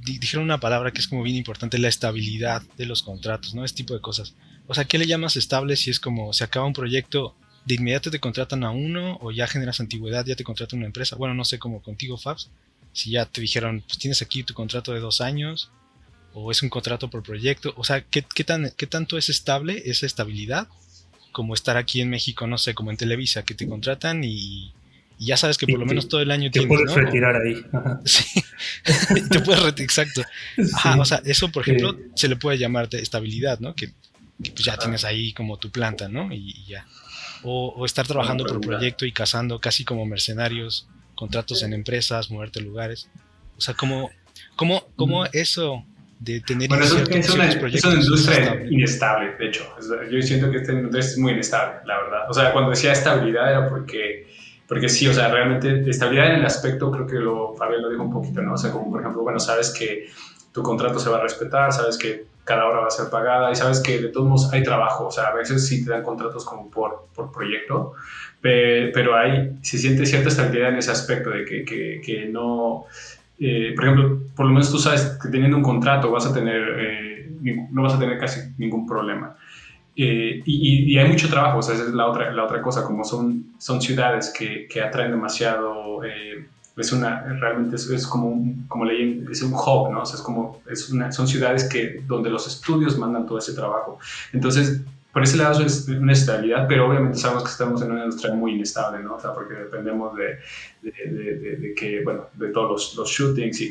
Dijeron una palabra que es como bien importante, la estabilidad de los contratos, ¿no? Este tipo de cosas. O sea, ¿qué le llamas estable si es como se acaba un proyecto, de inmediato te contratan a uno, o ya generas antigüedad, ya te contrata una empresa? Bueno, no sé, como contigo, Fabs, si ya te dijeron, pues tienes aquí tu contrato de 2 años, o es un contrato por proyecto. O sea, ¿qué tanto es estable esa estabilidad? Como estar aquí en México, no sé, como en Televisa, que te contratan y ya sabes que por lo menos todo el año tienes, puedes, ¿no? retirar ahí. Ajá. Sí, te puedes retirar, exacto. Ajá, sí. O sea, eso, por ejemplo, se le puede llamar de estabilidad, ¿no? Que pues ya tienes ahí como tu planta, ¿no? Y ya. O estar trabajando por proyecto y cazando casi como mercenarios, contratos en empresas, moverte lugares. O sea, ¿cómo eso de tener es una industria inestable, de hecho. Yo siento que esta industria es muy inestable, la verdad. O sea, cuando decía estabilidad era porque sí, o sea, realmente estabilidad en el aspecto, creo que Fabián lo dijo un poquito, ¿no? O sea, como por ejemplo, bueno, sabes que tu contrato se va a respetar, sabes que cada hora va a ser pagada y sabes que de todos modos hay trabajo. O sea, a veces sí te dan contratos como por proyecto, pero se siente cierta estabilidad en ese aspecto de que no... por ejemplo, por lo menos tú sabes que teniendo un contrato no vas a tener casi ningún problema. Y hay mucho trabajo, o sea, esa es la otra cosa, como son ciudades que atraen demasiado, realmente es como leí, es un hub, ¿no? O sea, son ciudades donde los estudios mandan todo ese trabajo. Entonces, por ese lado es una estabilidad, pero obviamente sabemos que estamos en una industria muy inestable, ¿no? O sea, porque dependemos de que, bueno, de todos los shootings y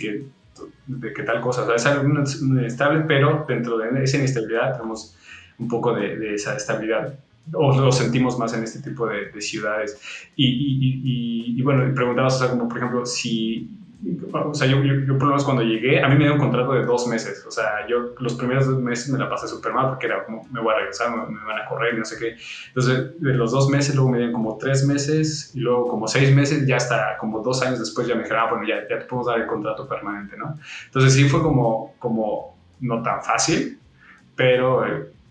de que tal cosa. O sea, es algo inestable, pero dentro de esa inestabilidad tenemos un poco de esa estabilidad, o lo sentimos más en este tipo de ciudades. Y bueno, preguntabas, o sea, como por ejemplo, o sea, yo por lo menos cuando llegué, a mí me dio un contrato de 2 meses. O sea, yo los primeros 2 meses me la pasé súper mal porque era como, me voy a regresar, me van a correr, no sé qué. Entonces, de los 2 meses, luego me dieron como 3 meses y luego como 6 meses, ya hasta como 2 años después ya me dijeron, bueno, ya te podemos dar el contrato permanente, ¿no? Entonces sí fue como no tan fácil, pero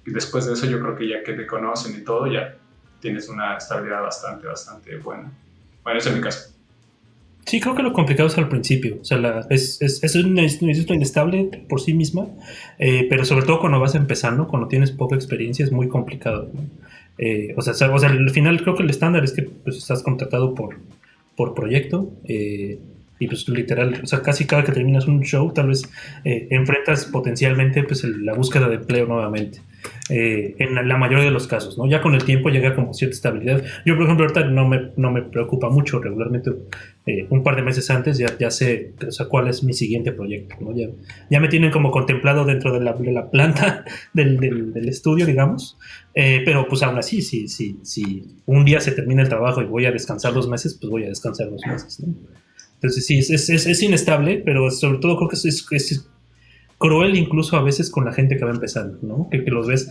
después de eso yo creo que ya que te conocen y todo, ya tienes una estabilidad bastante buena. Bueno, ese es mi caso. Sí, creo que lo complicado es al principio. O sea, es una industria inestable por sí misma, pero sobre todo cuando vas empezando, cuando tienes poca experiencia, es muy complicado, ¿no? O sea, al final creo que el estándar es que pues, estás contratado por proyecto, y pues literal, o sea, casi cada que terminas un show, tal vez enfrentas potencialmente pues la búsqueda de empleo nuevamente. En la mayoría de los casos, ¿no? Ya con el tiempo llega como cierta estabilidad. Yo, por ejemplo, ahorita no me preocupa mucho. Regularmente, un par de meses antes ya sé, o sea, cuál es mi siguiente proyecto, ¿no? Ya me tienen como contemplado dentro de la planta del estudio, digamos. Pero pues aún así, si un día se termina el trabajo y voy a descansar 2 meses, pues voy a descansar 2 meses, ¿no? Entonces sí, es inestable, pero sobre todo creo que es cruel incluso a veces con la gente que va empezando, ¿no? Que los ves,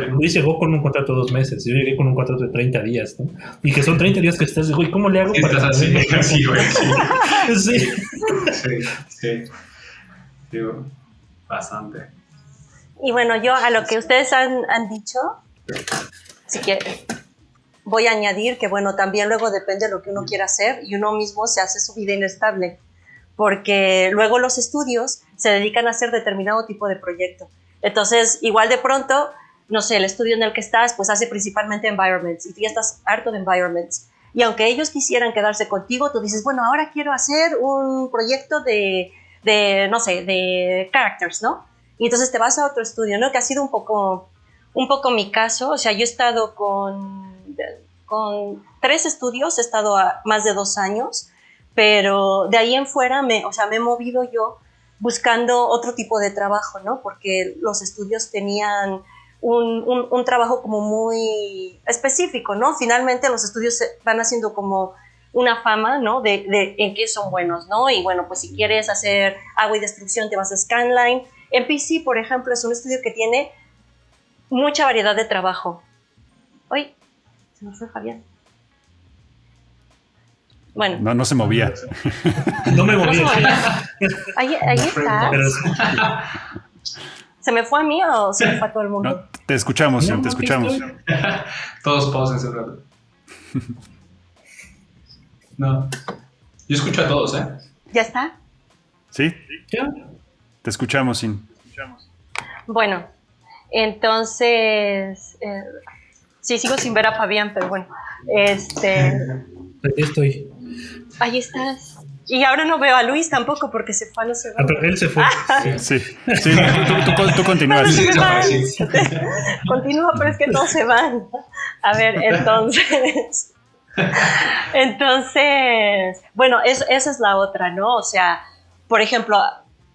Luis llegó con un contrato de 2 meses, yo llegué con un contrato de 30 días, ¿no? Y que son 30 días que estás, güey, ¿cómo le hago Sí, para estás así, tener- así, güey. Sí, Sí. sí. Digo, bastante. Y bueno, yo a lo que ustedes han dicho, si que voy a añadir que bueno, también luego depende de lo que uno quiera hacer y uno mismo se hace su vida inestable, porque luego los estudios se dedican a hacer determinado tipo de proyecto. Entonces, igual de pronto, no sé, el estudio en el que estás, pues hace principalmente environments y tú ya estás harto de environments. Y aunque ellos quisieran quedarse contigo, tú dices, bueno, ahora quiero hacer un proyecto de no sé, de characters, ¿no? Y entonces te vas a otro estudio, ¿no? Que ha sido un poco mi caso. O sea, yo he estado con 3 estudios, he estado a más de 2 años, pero de ahí en fuera me he movido yo buscando otro tipo de trabajo, ¿no? Porque los estudios tenían un trabajo como muy específico, ¿no? Finalmente los estudios van haciendo como una fama, ¿no? De en qué son buenos, ¿no? Y bueno, pues si quieres hacer agua y destrucción te vas a Scanline. MPC, por ejemplo, es un estudio que tiene mucha variedad de trabajo. Uy, se me fue Fabián. Bueno. No se movía. No me moví. Ahí está. Pero ¿Se me fue a mí o se me fue a todo el mundo? No, te escuchamos, No, te escuchamos. Todos pausen un rato. No. Yo escucho a todos, ¿eh? ¿Ya está? ¿Sí? ya. Te escuchamos, Sin. Bueno, entonces... sí, sigo sin ver a Fabián, pero bueno. Aquí estoy. Ahí estás. Y ahora no veo a Luis tampoco porque se fue a los Ah, segundos. pero él se fue. Sí, tú continúas. Pero sí, se me van. sí. Continúa, pero es que todos se van. A ver, entonces, bueno, esa es la otra, ¿no? O sea, por ejemplo,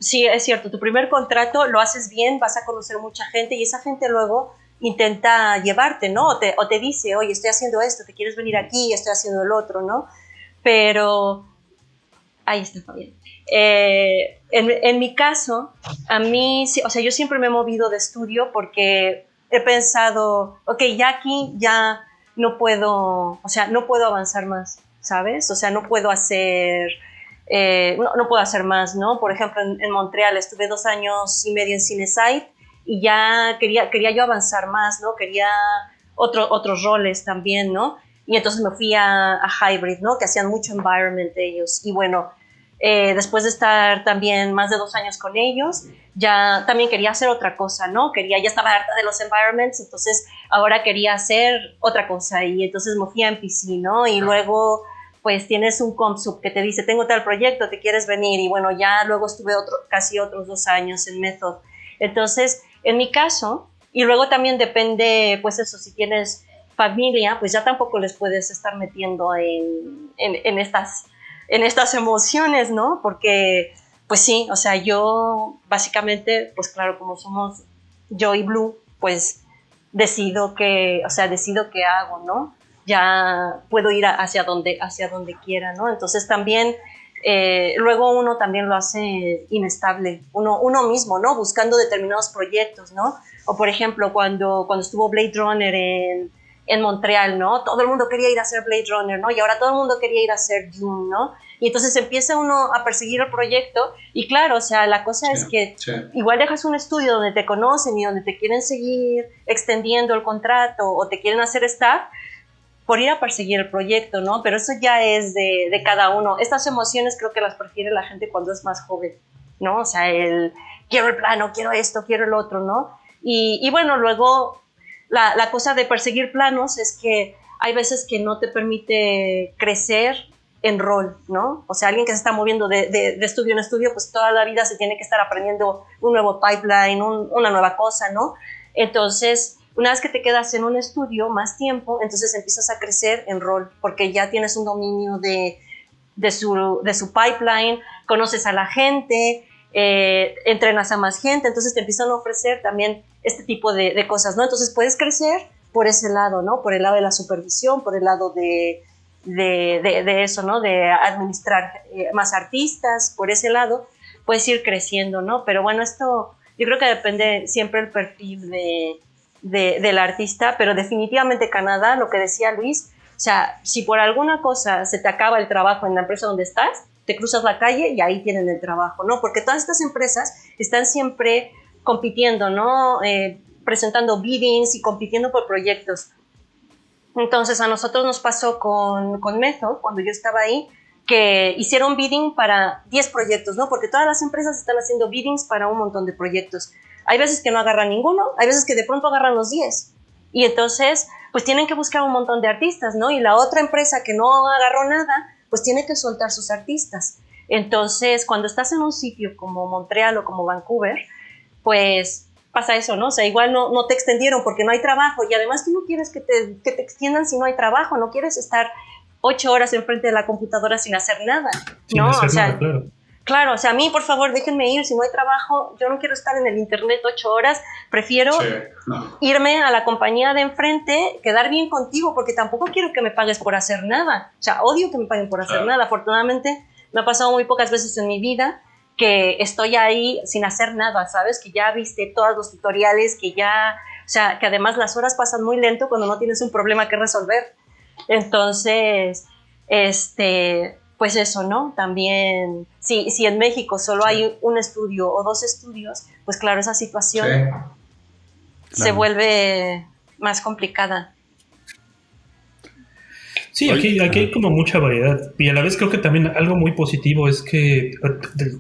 sí, es cierto, tu primer contrato lo haces bien, vas a conocer mucha gente y esa gente luego intenta llevarte, ¿no? O te dice, oye, estoy haciendo esto, ¿te quieres venir aquí? Estoy haciendo el otro, ¿no? Pero, ahí está Fabián. En mi caso, a mí, o sea, yo siempre me he movido de estudio porque he pensado, ok, ya aquí ya no puedo, o sea, no puedo avanzar más, ¿sabes? O sea, no puedo hacer, no puedo hacer más, ¿no? Por ejemplo, en Montreal estuve 2 años y medio en Cinesite y ya quería yo avanzar más, ¿no? Quería otros roles también, ¿no? Y entonces me fui a Hybrid, ¿no? Que hacían mucho environment ellos. Y bueno, después de estar también más de 2 años con ellos, ya también quería hacer otra cosa, ¿no? Ya estaba harta de los environments, entonces ahora quería hacer otra cosa. Y entonces me fui a MPC, ¿no? Y luego, pues tienes un CompSub que te dice, tengo tal proyecto, ¿te quieres venir? Y bueno, ya luego estuve casi otros 2 años en Method. Entonces, en mi caso, y luego también depende, pues eso, si tienes familia, pues ya tampoco les puedes estar metiendo en estas emociones, ¿no? Porque, pues sí, o sea, yo básicamente, pues claro, como somos yo y Blue, pues decido qué hago, ¿no? Ya puedo ir hacia donde quiera, ¿no? Entonces también, luego uno también lo hace inestable, uno mismo, ¿no? Buscando determinados proyectos, ¿no? O por ejemplo, cuando estuvo Blade Runner en Montreal, ¿no? Todo el mundo quería ir a hacer Blade Runner, ¿no? Y ahora todo el mundo quería ir a hacer Dune, ¿no? Y entonces empieza uno a perseguir el proyecto y claro, o sea, la cosa es que igual dejas un estudio donde te conocen y donde te quieren seguir extendiendo el contrato o te quieren hacer staff por ir a perseguir el proyecto, ¿no? Pero eso ya es de cada uno. Estas emociones creo que las prefiere la gente cuando es más joven, ¿no? O sea, quiero el plano, quiero esto, quiero el otro, ¿no? Y bueno, luego la cosa de perseguir planos es que hay veces que no te permite crecer en rol, ¿no? O sea, alguien que se está moviendo de estudio en estudio, pues toda la vida se tiene que estar aprendiendo un nuevo pipeline, una nueva cosa, ¿no? Entonces, una vez que te quedas en un estudio más tiempo, entonces empiezas a crecer en rol, porque ya tienes un dominio de su pipeline, conoces a la gente, entrenas a más gente, entonces te empiezan a ofrecer también este tipo de cosas, ¿no? Entonces puedes crecer por ese lado, ¿no? Por el lado de la supervisión, por el lado de eso, ¿no? De administrar más artistas, por ese lado, puedes ir creciendo, ¿no? Pero bueno, esto yo creo que depende siempre del perfil del artista, pero definitivamente Canadá, lo que decía Luis, o sea, si por alguna cosa se te acaba el trabajo en la empresa donde estás, te cruzas la calle y ahí tienen el trabajo, ¿no? Porque todas estas empresas están siempre compitiendo, ¿no? Presentando biddings y compitiendo por proyectos. Entonces a nosotros nos pasó con Method, cuando yo estaba ahí, que hicieron bidding para 10 proyectos, ¿no? Porque todas las empresas están haciendo biddings para un montón de proyectos. Hay veces que no agarran ninguno, hay veces que de pronto agarran los 10. Y entonces, pues tienen que buscar un montón de artistas, ¿no? Y la otra empresa que no agarró nada, pues tiene que soltar sus artistas. Entonces, cuando estás en un sitio como Montreal o como Vancouver, pues pasa eso, ¿no? O sea, igual no te extendieron porque no hay trabajo y además tú no quieres que te extiendan si no hay trabajo, no quieres estar 8 horas enfrente de la computadora sin hacer nada, ¿no? Sin hacer o sea, nada, claro. Claro, o sea, a mí, por favor, déjenme ir, si no hay trabajo, yo no quiero estar en el internet 8 horas, prefiero irme a la compañía de enfrente, quedar bien contigo, porque tampoco quiero que me pagues por hacer nada, o sea, odio que me paguen por hacer nada. Afortunadamente, me ha pasado muy pocas veces en mi vida que estoy ahí sin hacer nada, ¿sabes? Que ya viste todos los tutoriales, que ya, o sea, que además las horas pasan muy lento cuando no tienes un problema que resolver. Entonces, pues eso, ¿no? También, si en México solo hay un estudio o 2 estudios, pues claro, esa situación se vuelve más complicada. Sí, aquí hay como mucha variedad y a la vez creo que también algo muy positivo es que,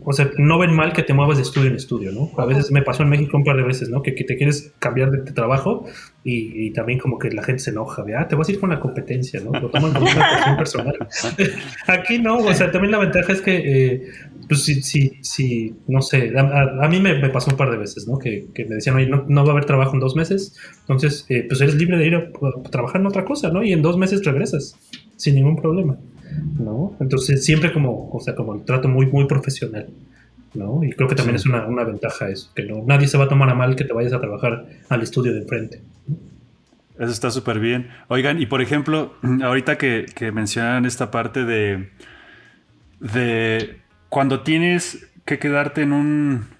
o sea, no ven mal que te muevas de estudio en estudio, ¿no? A veces me pasó en México un par de veces, ¿no? Que te quieres cambiar de trabajo y también como que la gente se enoja de, te vas a ir con la competencia, ¿no? Lo toman como una cuestión personal. Aquí no, o sea, también la ventaja es que, pues si no sé, a mí me pasó un par de veces, ¿no? Que me decían, oye, no va a haber trabajo en 2 meses, entonces, pues eres libre de ir a trabajar en otra cosa, ¿no? Y en 2 meses regresas sin ningún problema, ¿no? Entonces siempre como el trato muy, muy profesional, ¿no? Y creo que también es una ventaja eso, que nadie se va a tomar a mal que te vayas a trabajar al estudio de enfrente. Eso está súper bien. Oigan, y por ejemplo, ahorita que mencionan esta parte de cuando tienes que quedarte en un...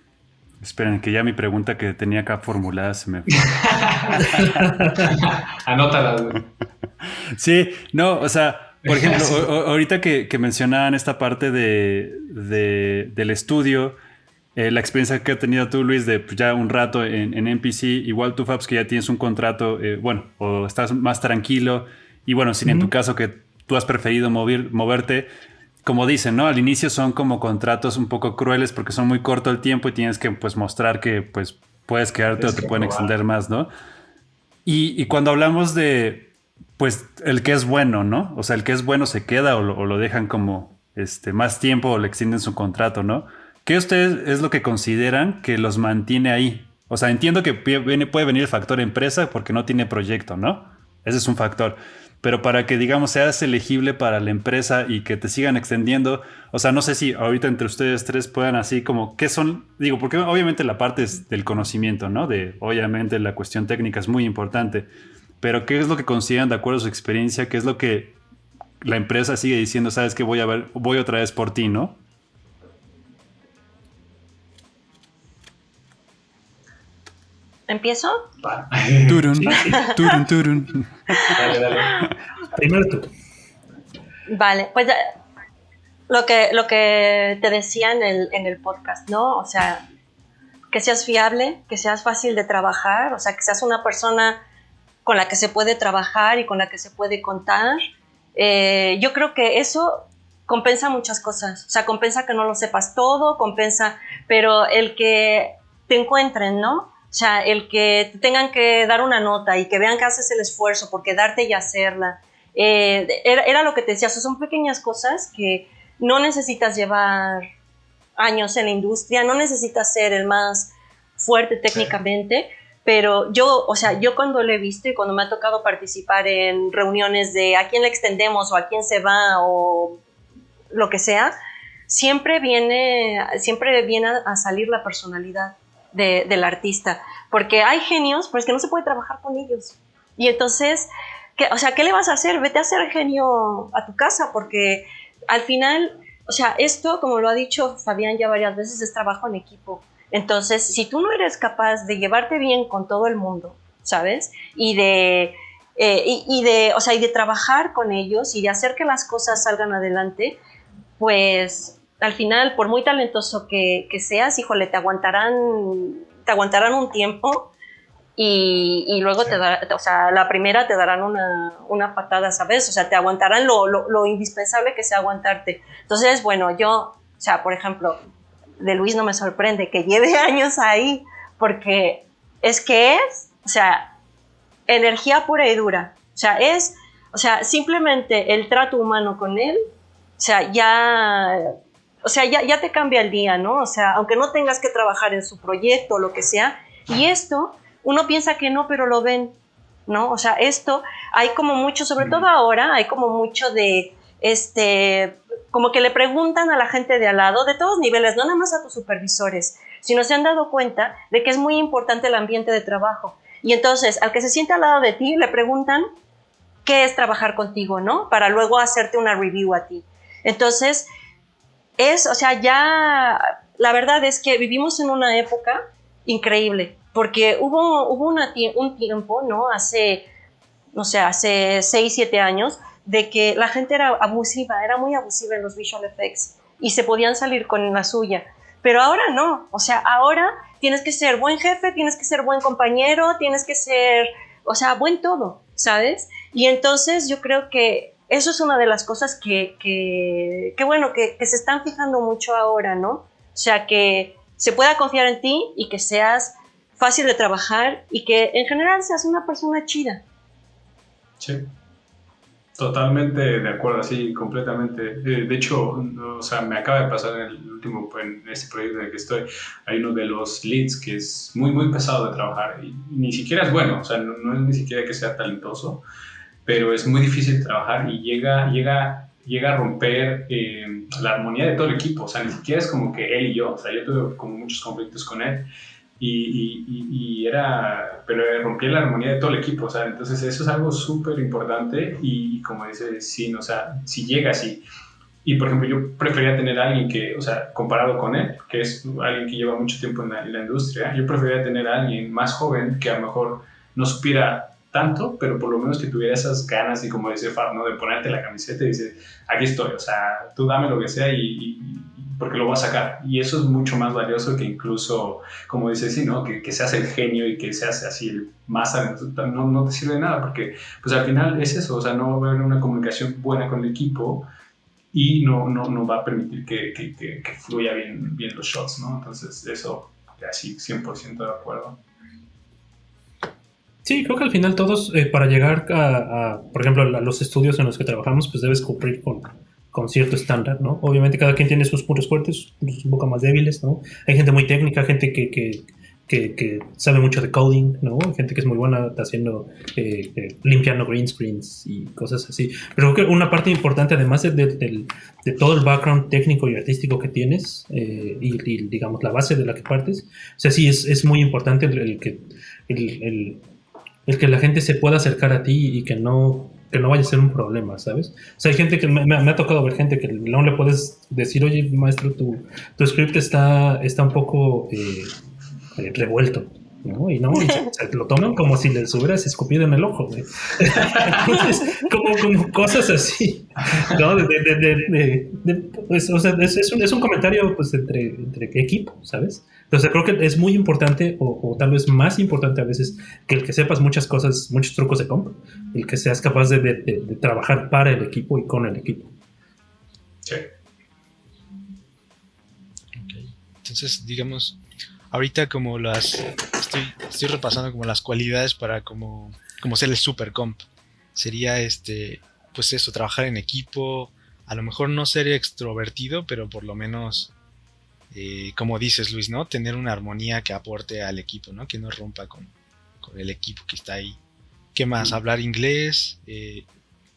Esperen, que ya mi pregunta que tenía acá formulada se me fue. Anótala. Sí, no, o sea, por ejemplo, ahorita que mencionaban esta parte del estudio, la experiencia que has tenido tú, Luis, de ya un rato en NPC, igual tú, Fabs, que ya tienes un contrato, bueno, o estás más tranquilo, y bueno, si en tu caso que tú has preferido moverte, como dicen, ¿no? Al inicio son como contratos un poco crueles porque son muy corto el tiempo y tienes que pues mostrar que pues puedes quedarte o te pueden extender más, ¿no? Y cuando hablamos de pues el que es bueno, ¿no? O sea, el que es bueno se queda o lo dejan como más tiempo o le extienden su contrato, ¿no? ¿Qué ustedes es lo que consideran que los mantiene ahí? O sea, entiendo que puede venir el factor empresa porque no tiene proyecto, ¿no? Ese es un factor. Pero para que, digamos, seas elegible para la empresa y que te sigan extendiendo, o sea, no sé si ahorita entre ustedes tres puedan así como, ¿qué son? Digo, porque obviamente la parte es del conocimiento, ¿no? Obviamente la cuestión técnica es muy importante, pero ¿qué es lo que consideran de acuerdo a su experiencia? ¿Qué es lo que la empresa sigue diciendo? ¿Sabes qué? Voy otra vez por ti, ¿no? ¿Empiezo? Turun, turun, turun. Dale. Primero tú. Vale, pues lo que te decía en el podcast, ¿no? O sea, que seas fiable, que seas fácil de trabajar, o sea, que seas una persona con la que se puede trabajar y con la que se puede contar. Yo creo que eso compensa muchas cosas, o sea, compensa que no lo sepas todo, compensa, pero el que te encuentren, ¿no? O sea, el que te tengan que dar una nota y que vean que haces el esfuerzo por quedarte y hacerla. Era lo que te decía, o sea, son pequeñas cosas que no necesitas llevar años en la industria, no necesitas ser el más fuerte técnicamente, pero yo cuando lo he visto y cuando me ha tocado participar en reuniones de a quién le extendemos o a quién se va o lo que sea, siempre viene a salir la personalidad del artista, porque hay genios, pero es que no se puede trabajar con ellos. Y entonces, ¿qué le vas a hacer? Vete a ser genio a tu casa, porque al final o sea, esto, como lo ha dicho Fabián ya varias veces, es trabajo en equipo. Entonces, si tú no eres capaz de llevarte bien con todo el mundo, ¿sabes? Y de trabajar con ellos y de hacer que las cosas salgan adelante, pues al final, por muy talentoso que seas, híjole, te aguantarán un tiempo y luego la primera te darán una patada, ¿sabes? O sea, te aguantarán lo indispensable que sea aguantarte. Entonces, bueno, yo, o sea, por ejemplo, de Luis no me sorprende que lleve años ahí, porque o sea, energía pura y dura. O sea, simplemente el trato humano con él, ya te cambia el día, ¿no? O sea, aunque no tengas que trabajar en su proyecto o lo que sea, y esto, uno piensa que no, pero lo ven, ¿no? O sea, esto, hay como mucho, sobre todo ahora, hay como mucho de, como que le preguntan a la gente de al lado, de todos niveles, no nada más a tus supervisores, sino se han dado cuenta de que es muy importante el ambiente de trabajo. Y entonces, al que se siente al lado de ti, le preguntan qué es trabajar contigo, ¿no? Para luego hacerte una review a ti. Entonces, la verdad es que vivimos en una época increíble, porque hubo un tiempo, ¿no? Hace 6, 7 años, de que la gente era muy abusiva en los visual effects y se podían salir con la suya. Pero ahora no, o sea, ahora tienes que ser buen jefe, tienes que ser buen compañero, tienes que ser, o sea, buen todo, ¿sabes? Y entonces yo creo que eso es una de las cosas que se están fijando mucho ahora, ¿no? O sea, que se pueda confiar en ti y que seas fácil de trabajar y que en general seas una persona chida. Sí. Totalmente de acuerdo, sí, completamente. De hecho, o sea, me acaba de pasar en este proyecto en el que estoy, hay uno de los leads que es muy, muy pesado de trabajar y ni siquiera es bueno, o sea, no es ni siquiera que sea talentoso, pero es muy difícil de trabajar y llega a romper la armonía de todo el equipo, o sea, ni siquiera es como que él y yo, o sea, yo tuve como muchos conflictos con él. Pero rompía la armonía de todo el equipo, o sea, entonces eso es algo súper importante y como dice Sin, o sea, si llega así, y por ejemplo yo prefería tener a alguien que, o sea, comparado con él, que es alguien que lleva mucho tiempo en la industria, yo prefería tener a alguien más joven que a lo mejor no supiera tanto, pero por lo menos que tuviera esas ganas y como dice Fab, ¿no? De ponerte la camiseta y dice, aquí estoy, o sea, tú dame lo que sea porque lo voy a sacar. Y eso es mucho más valioso que incluso, como dices, sí, ¿no? Que seas el genio y que seas así el más no te sirve de nada, porque pues al final es eso, o sea, no va a haber una comunicación buena con el equipo y no va a permitir que fluya bien los shots, ¿no? Entonces eso, así 100% de acuerdo. Sí, creo que al final todos, para llegar por ejemplo, a los estudios en los que trabajamos, pues debes cumplir con cierto estándar, ¿no? Obviamente cada quien tiene sus puntos fuertes, sus un poco más débiles, ¿no? Hay gente muy técnica, gente que sabe mucho de coding, ¿no? Hay gente que es muy buena haciendo, limpiando green screens y cosas así. Pero creo que una parte importante, además de todo el background técnico y artístico que tienes, y digamos la base de la que partes, o sea, sí, es muy importante el que la gente se pueda acercar a ti y que no vaya a ser un problema, ¿sabes? O sea, hay gente que me ha tocado ver gente que no le puedes decir, oye, maestro, tu script está un poco revuelto, ¿no? Y se lo toman como si les hubieras escupido en el ojo, güey. Entonces, como cosas así, ¿no? Pues, o sea, es un comentario, pues, entre equipo, ¿sabes? Entonces creo que es muy importante, o tal vez más importante a veces, que el que sepas muchas cosas, muchos trucos de comp, el que seas capaz de trabajar para el equipo y con el equipo. Sí. Okay. Entonces, digamos, ahorita como estoy repasando como las cualidades para como ser el super comp. Sería pues eso, trabajar en equipo, a lo mejor no ser extrovertido, pero por lo menos, como dices, Luis, ¿no? Tener una armonía que aporte al equipo, ¿no? Que no rompa con el equipo que está ahí. ¿Qué más? Hablar inglés.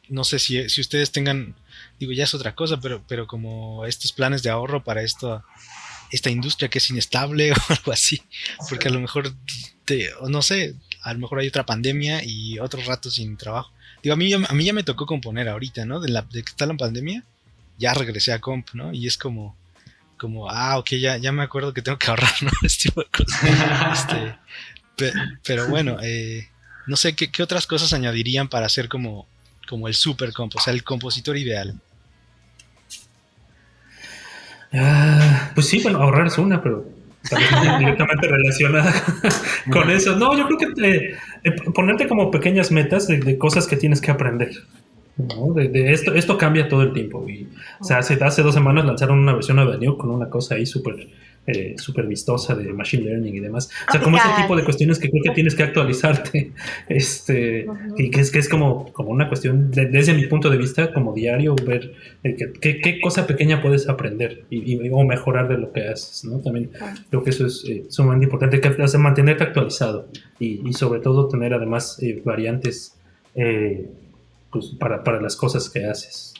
No sé si ustedes tengan, digo, ya es otra cosa, pero como estos planes de ahorro para esta industria que es inestable o algo así. Porque a lo mejor, no sé, a lo mejor hay otra pandemia y otro rato sin trabajo. Digo, a mí ya me tocó componer ahorita, ¿no? De que está la pandemia. ya regresé a comp, ¿no? Y es como ok, ya me acuerdo que tengo que ahorrar, ¿no? Este tipo de cosas. Pero bueno, no sé, ¿qué otras cosas añadirían para hacer como el super comp, o sea, el compositor ideal? Pues sí, bueno, ahorrar es una, pero tal vez no directamente relacionada con eso. No, yo creo que ponerte como pequeñas metas de cosas que tienes que aprender, ¿no? De esto cambia todo el tiempo. Y, o sea, hace 2 semanas lanzaron una versión de Nuke con una cosa ahí súper vistosa de Machine Learning y demás. O sea, como ese tipo de cuestiones que creo que tienes que actualizarte. Y que es como una cuestión, desde mi punto de vista, como diario, ver qué cosa pequeña puedes aprender o mejorar de lo que haces, ¿no? También creo que eso es sumamente importante, que hace mantenerte actualizado y sobre todo tener además variantes pues para las cosas que haces.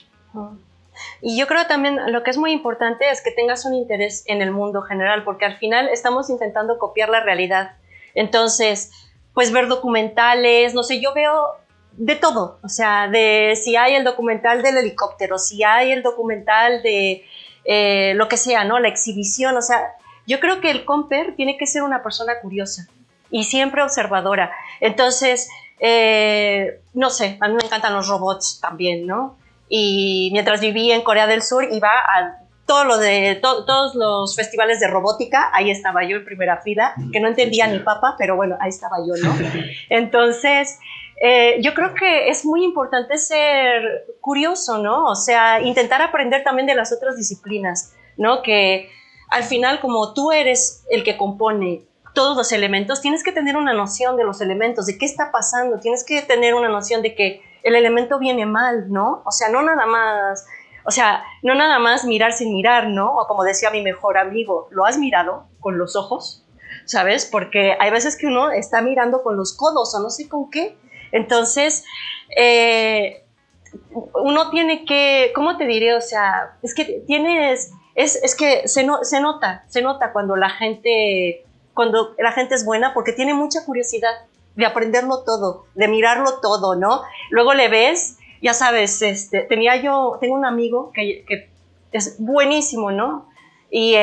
Y yo creo también lo que es muy importante es que tengas un interés en el mundo general, porque al final estamos intentando copiar la realidad. Entonces, pues ver documentales, no sé, yo veo de todo, o sea, de si hay el documental del helicóptero, si hay el documental de lo que sea, ¿no? La exhibición, o sea, yo creo que el comper tiene que ser una persona curiosa y siempre observadora. Entonces, no sé, a mí me encantan los robots también, ¿no? Y mientras viví en Corea del Sur iba a todos los festivales de robótica, ahí estaba yo en primera fila, que no entendía ni papa, pero bueno, ahí estaba yo, ¿no? Entonces, yo creo que es muy importante ser curioso, ¿no? O sea, intentar aprender también de las otras disciplinas, ¿no? Que al final, como tú eres el que compone todos los elementos, tienes que tener una noción de los elementos, de qué está pasando, tienes que tener una noción de que el elemento viene mal, ¿no? O sea, no nada más mirar sin mirar, ¿no? O como decía mi mejor amigo, ¿lo has mirado con los ojos? ¿Sabes? Porque hay veces que uno está mirando con los codos o no sé con qué. Entonces, uno tiene que, ¿cómo te diré? O sea, es que se nota cuando la gente es buena, porque tiene mucha curiosidad de aprenderlo todo, de mirarlo todo, ¿no? Luego le ves, ya sabes, tengo un amigo que es buenísimo, ¿no? Y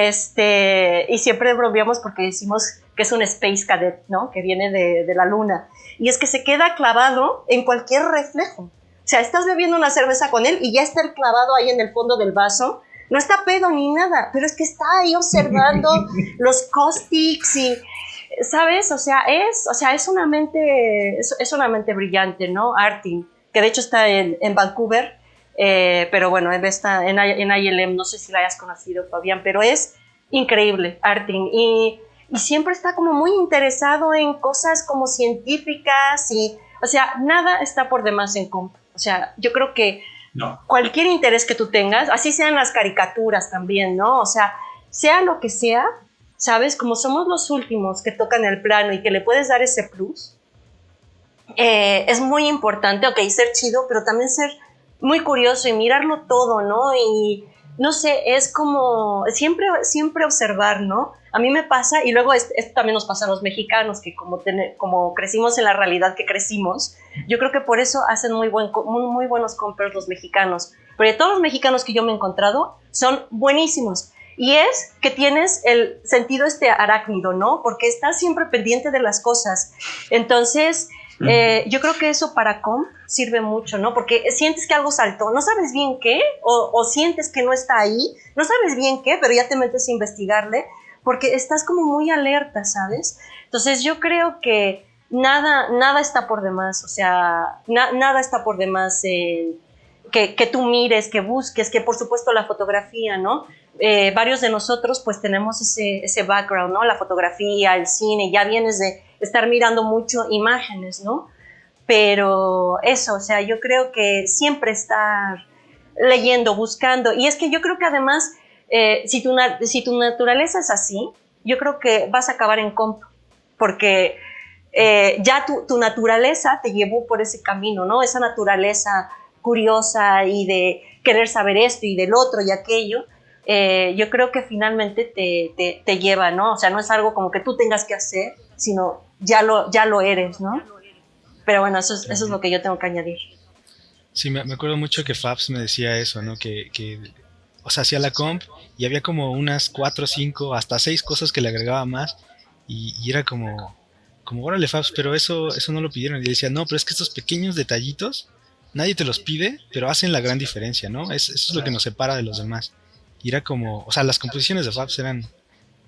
siempre bromeamos porque decimos que es un space cadet, ¿no? Que viene de la luna. Y es que se queda clavado en cualquier reflejo. O sea, estás bebiendo una cerveza con él y ya está el clavado ahí en el fondo del vaso. No está pedo ni nada, pero es que está ahí observando los caustics y, ¿sabes? O sea, es una mente brillante, ¿no? Artin, que de hecho está en Vancouver, pero bueno, él está en ILM, no sé si la hayas conocido, Fabián, pero es increíble, Artin, y siempre está como muy interesado en cosas como científicas y, o sea, nada está por demás en comp. O sea, yo creo que cualquier interés que tú tengas, así sean las caricaturas también, ¿no? O sea lo que sea, ¿sabes? Como somos los últimos que tocan el plano y que le puedes dar ese plus, es muy importante, ok, ser chido, pero también ser muy curioso y mirarlo todo, ¿no? Y no sé, es como siempre observar, ¿no? A mí me pasa, y luego esto también nos pasa a los mexicanos, que como crecimos en la realidad que crecimos, yo creo que por eso hacen muy buenos compers los mexicanos, porque todos los mexicanos que yo me he encontrado son buenísimos, y es que tienes el sentido arácnido, ¿no? Porque estás siempre pendiente de las cosas. Entonces, yo creo que eso para comp sirve mucho, ¿no? Porque sientes que algo saltó, no sabes bien qué, o sientes que no está ahí, no sabes bien qué, pero ya te metes a investigarle, porque estás como muy alerta, ¿sabes? Entonces yo creo que nada está por demás, o sea, nada está por demás que tú mires, que busques, que por supuesto la fotografía, ¿no? Varios de nosotros pues tenemos ese background, ¿no? La fotografía, el cine, ya vienes de estar mirando mucho imágenes, ¿no? Pero eso, o sea, yo creo que siempre estar leyendo, buscando, y es que yo creo que además, si tu naturaleza es así, yo creo que vas a acabar en comp, porque ya tu naturaleza te llevó por ese camino, ¿no? Esa naturaleza curiosa y de querer saber esto y del otro y aquello, yo creo que finalmente te lleva, ¿no? O sea, no es algo como que tú tengas que hacer, sino ya lo eres, ¿no? Pero bueno, eso es lo que yo tengo que añadir. Sí, me acuerdo mucho que Fabs me decía eso, ¿no? Que o sea, hacía la comp y había como unas 4, 5, hasta 6 cosas que le agregaba más y era como, órale Fabs, pero eso no lo pidieron. Y le decía, no, pero es que estos pequeños detallitos, nadie te los pide, pero hacen la gran diferencia, ¿no? Eso es lo que nos separa de los demás. Y era como, o sea, las composiciones de Fabs eran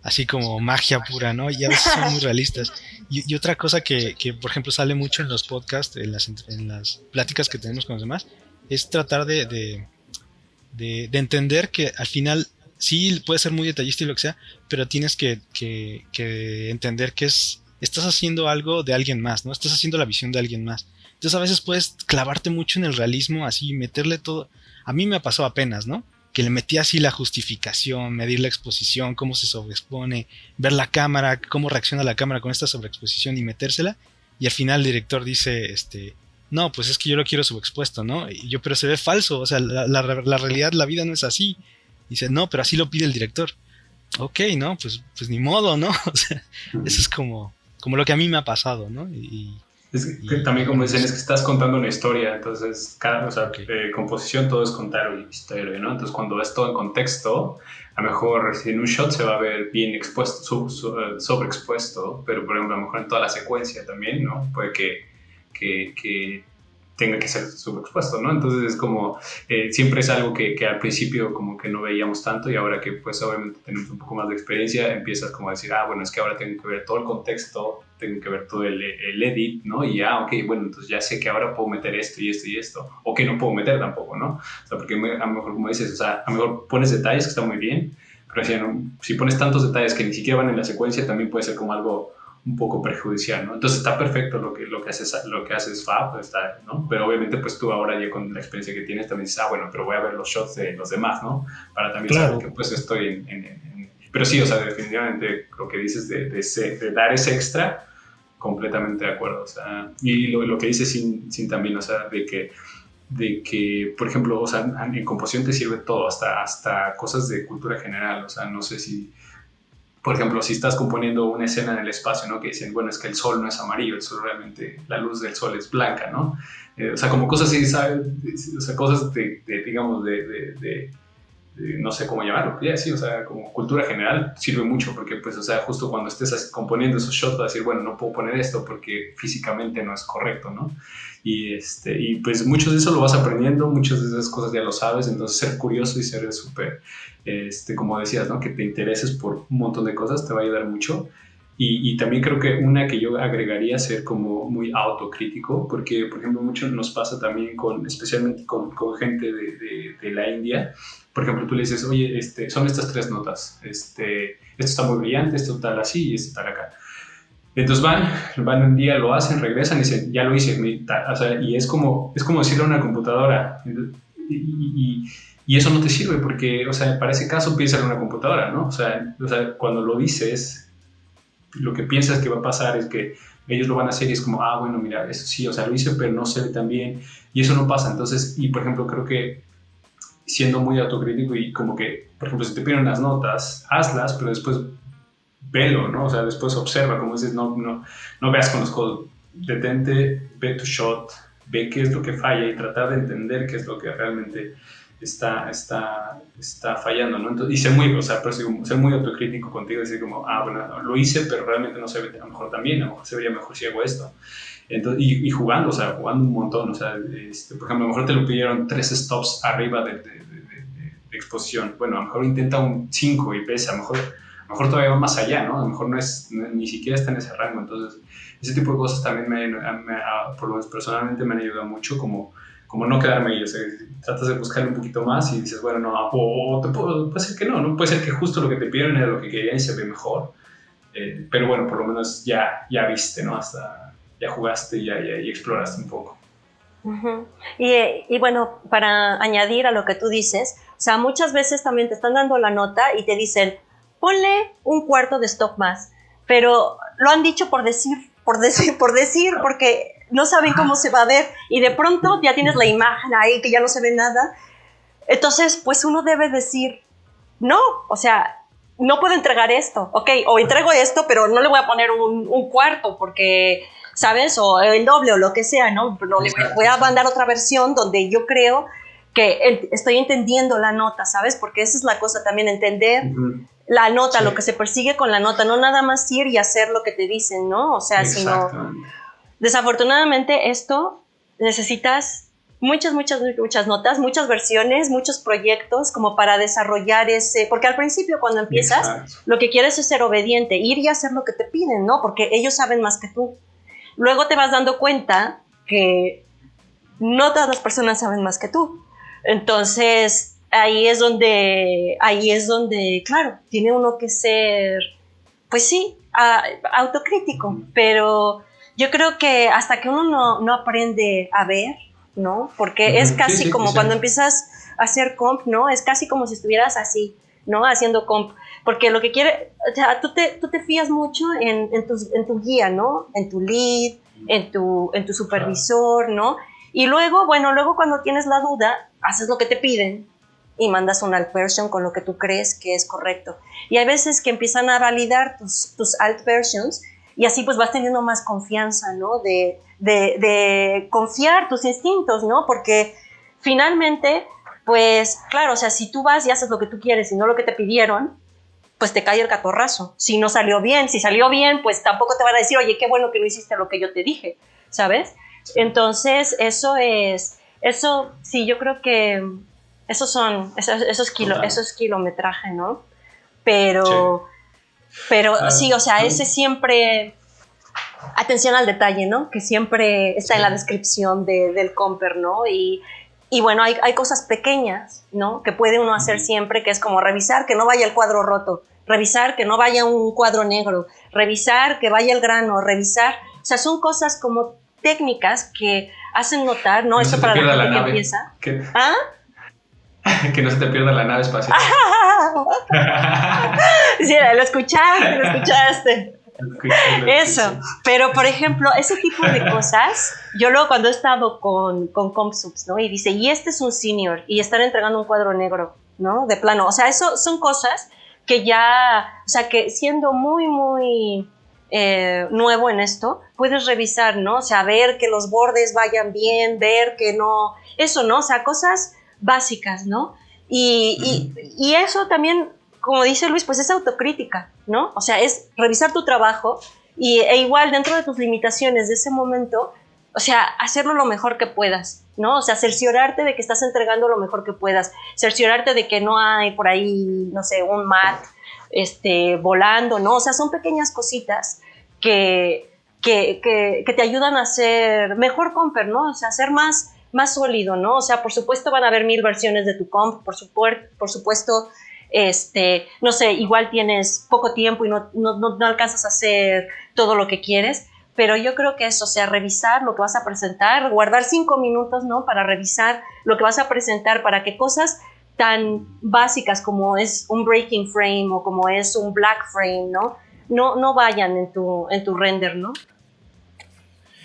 así como magia pura, ¿no? Y a veces son muy realistas. Y otra cosa que, por ejemplo, sale mucho en los podcasts, en las pláticas que tenemos con los demás, es tratar de entender que al final sí puede ser muy detallista y lo que sea, pero tienes que entender que estás haciendo algo de alguien más, ¿no? Estás haciendo la visión de alguien más. Entonces a veces puedes clavarte mucho en el realismo, así, meterle todo. A mí me pasó apenas, ¿no? Que le metí así la justificación, medir la exposición, cómo se sobreexpone, ver la cámara, cómo reacciona la cámara con esta sobreexposición y metérsela. Y al final el director dice, no, pues es que yo lo quiero subexpuesto, ¿no? Y yo, pero se ve falso, o sea, la realidad, la vida no es así. Dice, no, pero así lo pide el director. Ok, ¿no? Pues ni modo, ¿no? O sea, eso es como lo que a mí me ha pasado, ¿no? Es que también, como dicen, es que estás contando una historia, entonces, composición todo es contar una historia, ¿no? Entonces, cuando ves todo en contexto, a lo mejor si en un shot se va a ver bien expuesto, sobreexpuesto, pero por ejemplo, a lo mejor en toda la secuencia también, ¿no? Puede que tenga que ser subexpuesto, ¿no? Entonces es como, siempre es algo que al principio como que no veíamos tanto y ahora que pues obviamente tenemos un poco más de experiencia, empiezas como a decir, bueno, es que ahora tengo que ver todo el contexto, tengo que ver todo el edit, ¿no? Y ok, bueno, entonces ya sé que ahora puedo meter esto y esto y esto, o que no puedo meter tampoco, ¿no? O sea, porque a lo mejor, como dices, o sea, a lo mejor pones detalles que están muy bien, pero si pones tantos detalles que ni siquiera van en la secuencia, también puede ser como algo un poco perjudicial, ¿no? Entonces está perfecto lo que haces Fab, está, ¿no? Pero obviamente pues tú ahora ya con la experiencia que tienes también dices, bueno, pero voy a ver los shots de los demás, ¿no? Para también saber que pues estoy Pero sí, o sea, definitivamente lo que dices de dar ese extra, completamente de acuerdo, o sea, y lo que dices sin también, o sea, de que, por ejemplo, o sea, en composición te sirve todo, hasta cosas de cultura general, o sea, no sé si por ejemplo, si estás componiendo una escena en el espacio, ¿no? Que dicen, bueno, es que el sol no es amarillo, el sol realmente, la luz del sol es blanca, ¿no? O sea, como cosas así, ¿sabes? O sea, cosas digamos, no sé cómo llamarlo, ya sí, o sea, como cultura general sirve mucho porque, pues, o sea, justo cuando estés componiendo esos shots vas a decir, bueno, no puedo poner esto porque físicamente no es correcto, ¿no? Y pues mucho de eso lo vas aprendiendo, muchas de esas cosas ya lo sabes, entonces ser curioso y ser súper, como decías, ¿no? Que te intereses por un montón de cosas te va a ayudar mucho. Y también creo que una que yo agregaría ser como muy autocrítico, porque por ejemplo mucho nos pasa también especialmente con gente de la India. Por ejemplo, tú le dices, oye, son estas 3 notas, esto está muy brillante, esto tal así y esto tal acá. Entonces van un día, lo hacen, regresan y dicen, ya lo hice. O sea, y es como decirle a una computadora, y eso no te sirve porque, o sea, para ese caso piensa en una computadora, ¿no? O sea, cuando lo dices, lo que piensas que va a pasar es que ellos lo van a hacer y es como, bueno, mira, eso sí, o sea, lo hice, pero no se ve tan bien, y eso no pasa. Entonces, y por ejemplo, creo que siendo muy autocrítico y como que, por ejemplo, si te piden las notas, hazlas, pero después velo, ¿no? O sea, después observa, como dices, no veas con los codos, detente, ve tu shot, ve qué es lo que falla y tratar de entender qué es lo que realmente está fallando, ¿no? Entonces, y ser muy autocrítico contigo, decir como, bueno, lo hice, pero realmente no se ve a lo mejor tan bien, a lo mejor se vería mejor si hago esto. Entonces, y jugando, o sea, jugando un montón, o sea, por ejemplo, a lo mejor te lo pidieron 3 stops arriba de exposición, bueno, a lo mejor intenta un 5 y ves, a lo mejor todavía va más allá, ¿no? A lo mejor ni siquiera está en ese rango. Entonces, ese tipo de cosas también por lo menos personalmente me han ayudado mucho, como no quedarme ahí. O sea, tratas de buscarle un poquito más y dices, bueno, no, puede ser que no, puede ser que justo lo que te pidieron era lo que querían y se ve mejor. Pero bueno, por lo menos ya viste, ¿no? Hasta ya jugaste y exploraste un poco. Uh-huh. Y bueno, para añadir a lo que tú dices, o sea, muchas veces también te están dando la nota y te dicen, ponle un cuarto de stop más, pero lo han dicho por decir, porque no saben cómo se va a ver y de pronto ya tienes la imagen ahí que ya no se ve nada. Entonces, pues uno debe decir, no, o sea, no puedo entregar esto, ok, o entrego esto, pero no le voy a poner un cuarto porque, ¿sabes? O el doble o lo que sea, ¿no? No le voy a mandar otra versión donde yo creo que estoy entendiendo la nota, ¿sabes? Porque esa es la cosa también, entender la nota, lo que se persigue con la nota, no nada más ir y hacer lo que te dicen, ¿no? O sea, sino, desafortunadamente esto necesitas muchas notas, muchas versiones, muchos proyectos como para desarrollar porque al principio cuando empiezas, lo que quieres es ser obediente, ir y hacer lo que te piden, ¿no? Porque ellos saben más que tú. Luego te vas dando cuenta que no todas las personas saben más que tú. Entonces, ahí es donde, claro, tiene uno que ser, pues sí, autocrítico, pero yo creo que hasta que uno no aprende a ver, ¿no? Porque es casi como cuando empiezas a hacer comp, ¿no? Es casi como si estuvieras así, ¿no? Haciendo comp, porque lo que quiere, o sea, tú te fías mucho en tu guía, ¿no? En tu lead, en tu supervisor, ¿no? Y luego cuando tienes la duda, haces lo que te piden y mandas un alt version con lo que tú crees que es correcto. Y hay veces que empiezan a validar tus alt versions y así pues vas teniendo más confianza, ¿no? De confiar tus instintos, ¿no? Porque finalmente, pues claro, o sea, si tú vas y haces lo que tú quieres y no lo que te pidieron, pues te cae el catorrazo. Si no salió bien, si salió bien, pues tampoco te van a decir, oye, qué bueno que no hiciste lo que yo te dije, ¿sabes? Entonces, eso sí, yo creo que eso es kilometraje, ¿no? Pero sí, o sea, ese siempre, atención al detalle, ¿no? Que siempre está en la descripción del comper, ¿no? Y bueno, hay cosas pequeñas, ¿no? Que puede uno hacer siempre, que es como revisar que no vaya el cuadro roto, revisar que no vaya un cuadro negro, revisar que vaya el grano, revisar, o sea, son cosas como técnicas que hacen notar, ¿no? Eso para la gente que empieza. ¿Ah? Que no se te pierda la nave espacial. Sí, lo escuchaste. Eso, pero por ejemplo, ese tipo de cosas, yo luego cuando he estado con CompSubs, ¿no? Y dice, y este es un senior, y están entregando un cuadro negro, ¿no? De plano, o sea, eso son cosas que ya, o sea, que siendo muy, muy nuevo en esto, puedes revisar, ¿no? O sea, ver que los bordes vayan bien, ver que no, eso, ¿no? O sea, cosas básicas, ¿no? Y eso también, como dice Luis, pues es autocrítica, ¿no? O sea, es revisar tu trabajo e igual dentro de tus limitaciones de ese momento, o sea, hacerlo lo mejor que puedas, ¿no? O sea, cerciorarte de que estás entregando lo mejor que puedas, cerciorarte de que no hay por ahí, no sé, un mat volando, ¿no? O sea, son pequeñas cositas que te ayudan a ser mejor comper, ¿no? O sea, ser más sólido, ¿no? O sea, por supuesto van a haber 1000 versiones de tu comp, por supuesto, no sé, igual tienes poco tiempo y no alcanzas a hacer todo lo que quieres, pero yo creo que eso, o sea, revisar lo que vas a presentar, guardar 5 minutos, ¿no? Para revisar lo que vas a presentar, para que cosas tan básicas como es un breaking frame o como es un black frame, no vayan en tu render, ¿no?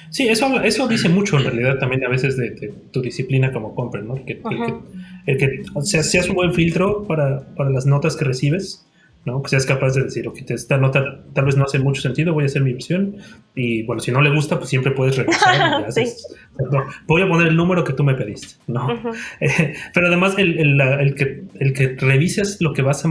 Sí, eso dice mucho en realidad también a veces de tu disciplina como comper, ¿no? El que o sea, seas un buen filtro para las notas que recibes, ¿no? Que seas capaz de decir, ok, esta nota tal vez no hace mucho sentido, voy a hacer mi versión y bueno, si no le gusta, pues siempre puedes revisar. Sí. No, voy a poner el número que tú me pediste, ¿no? Pero además el que revises lo que vas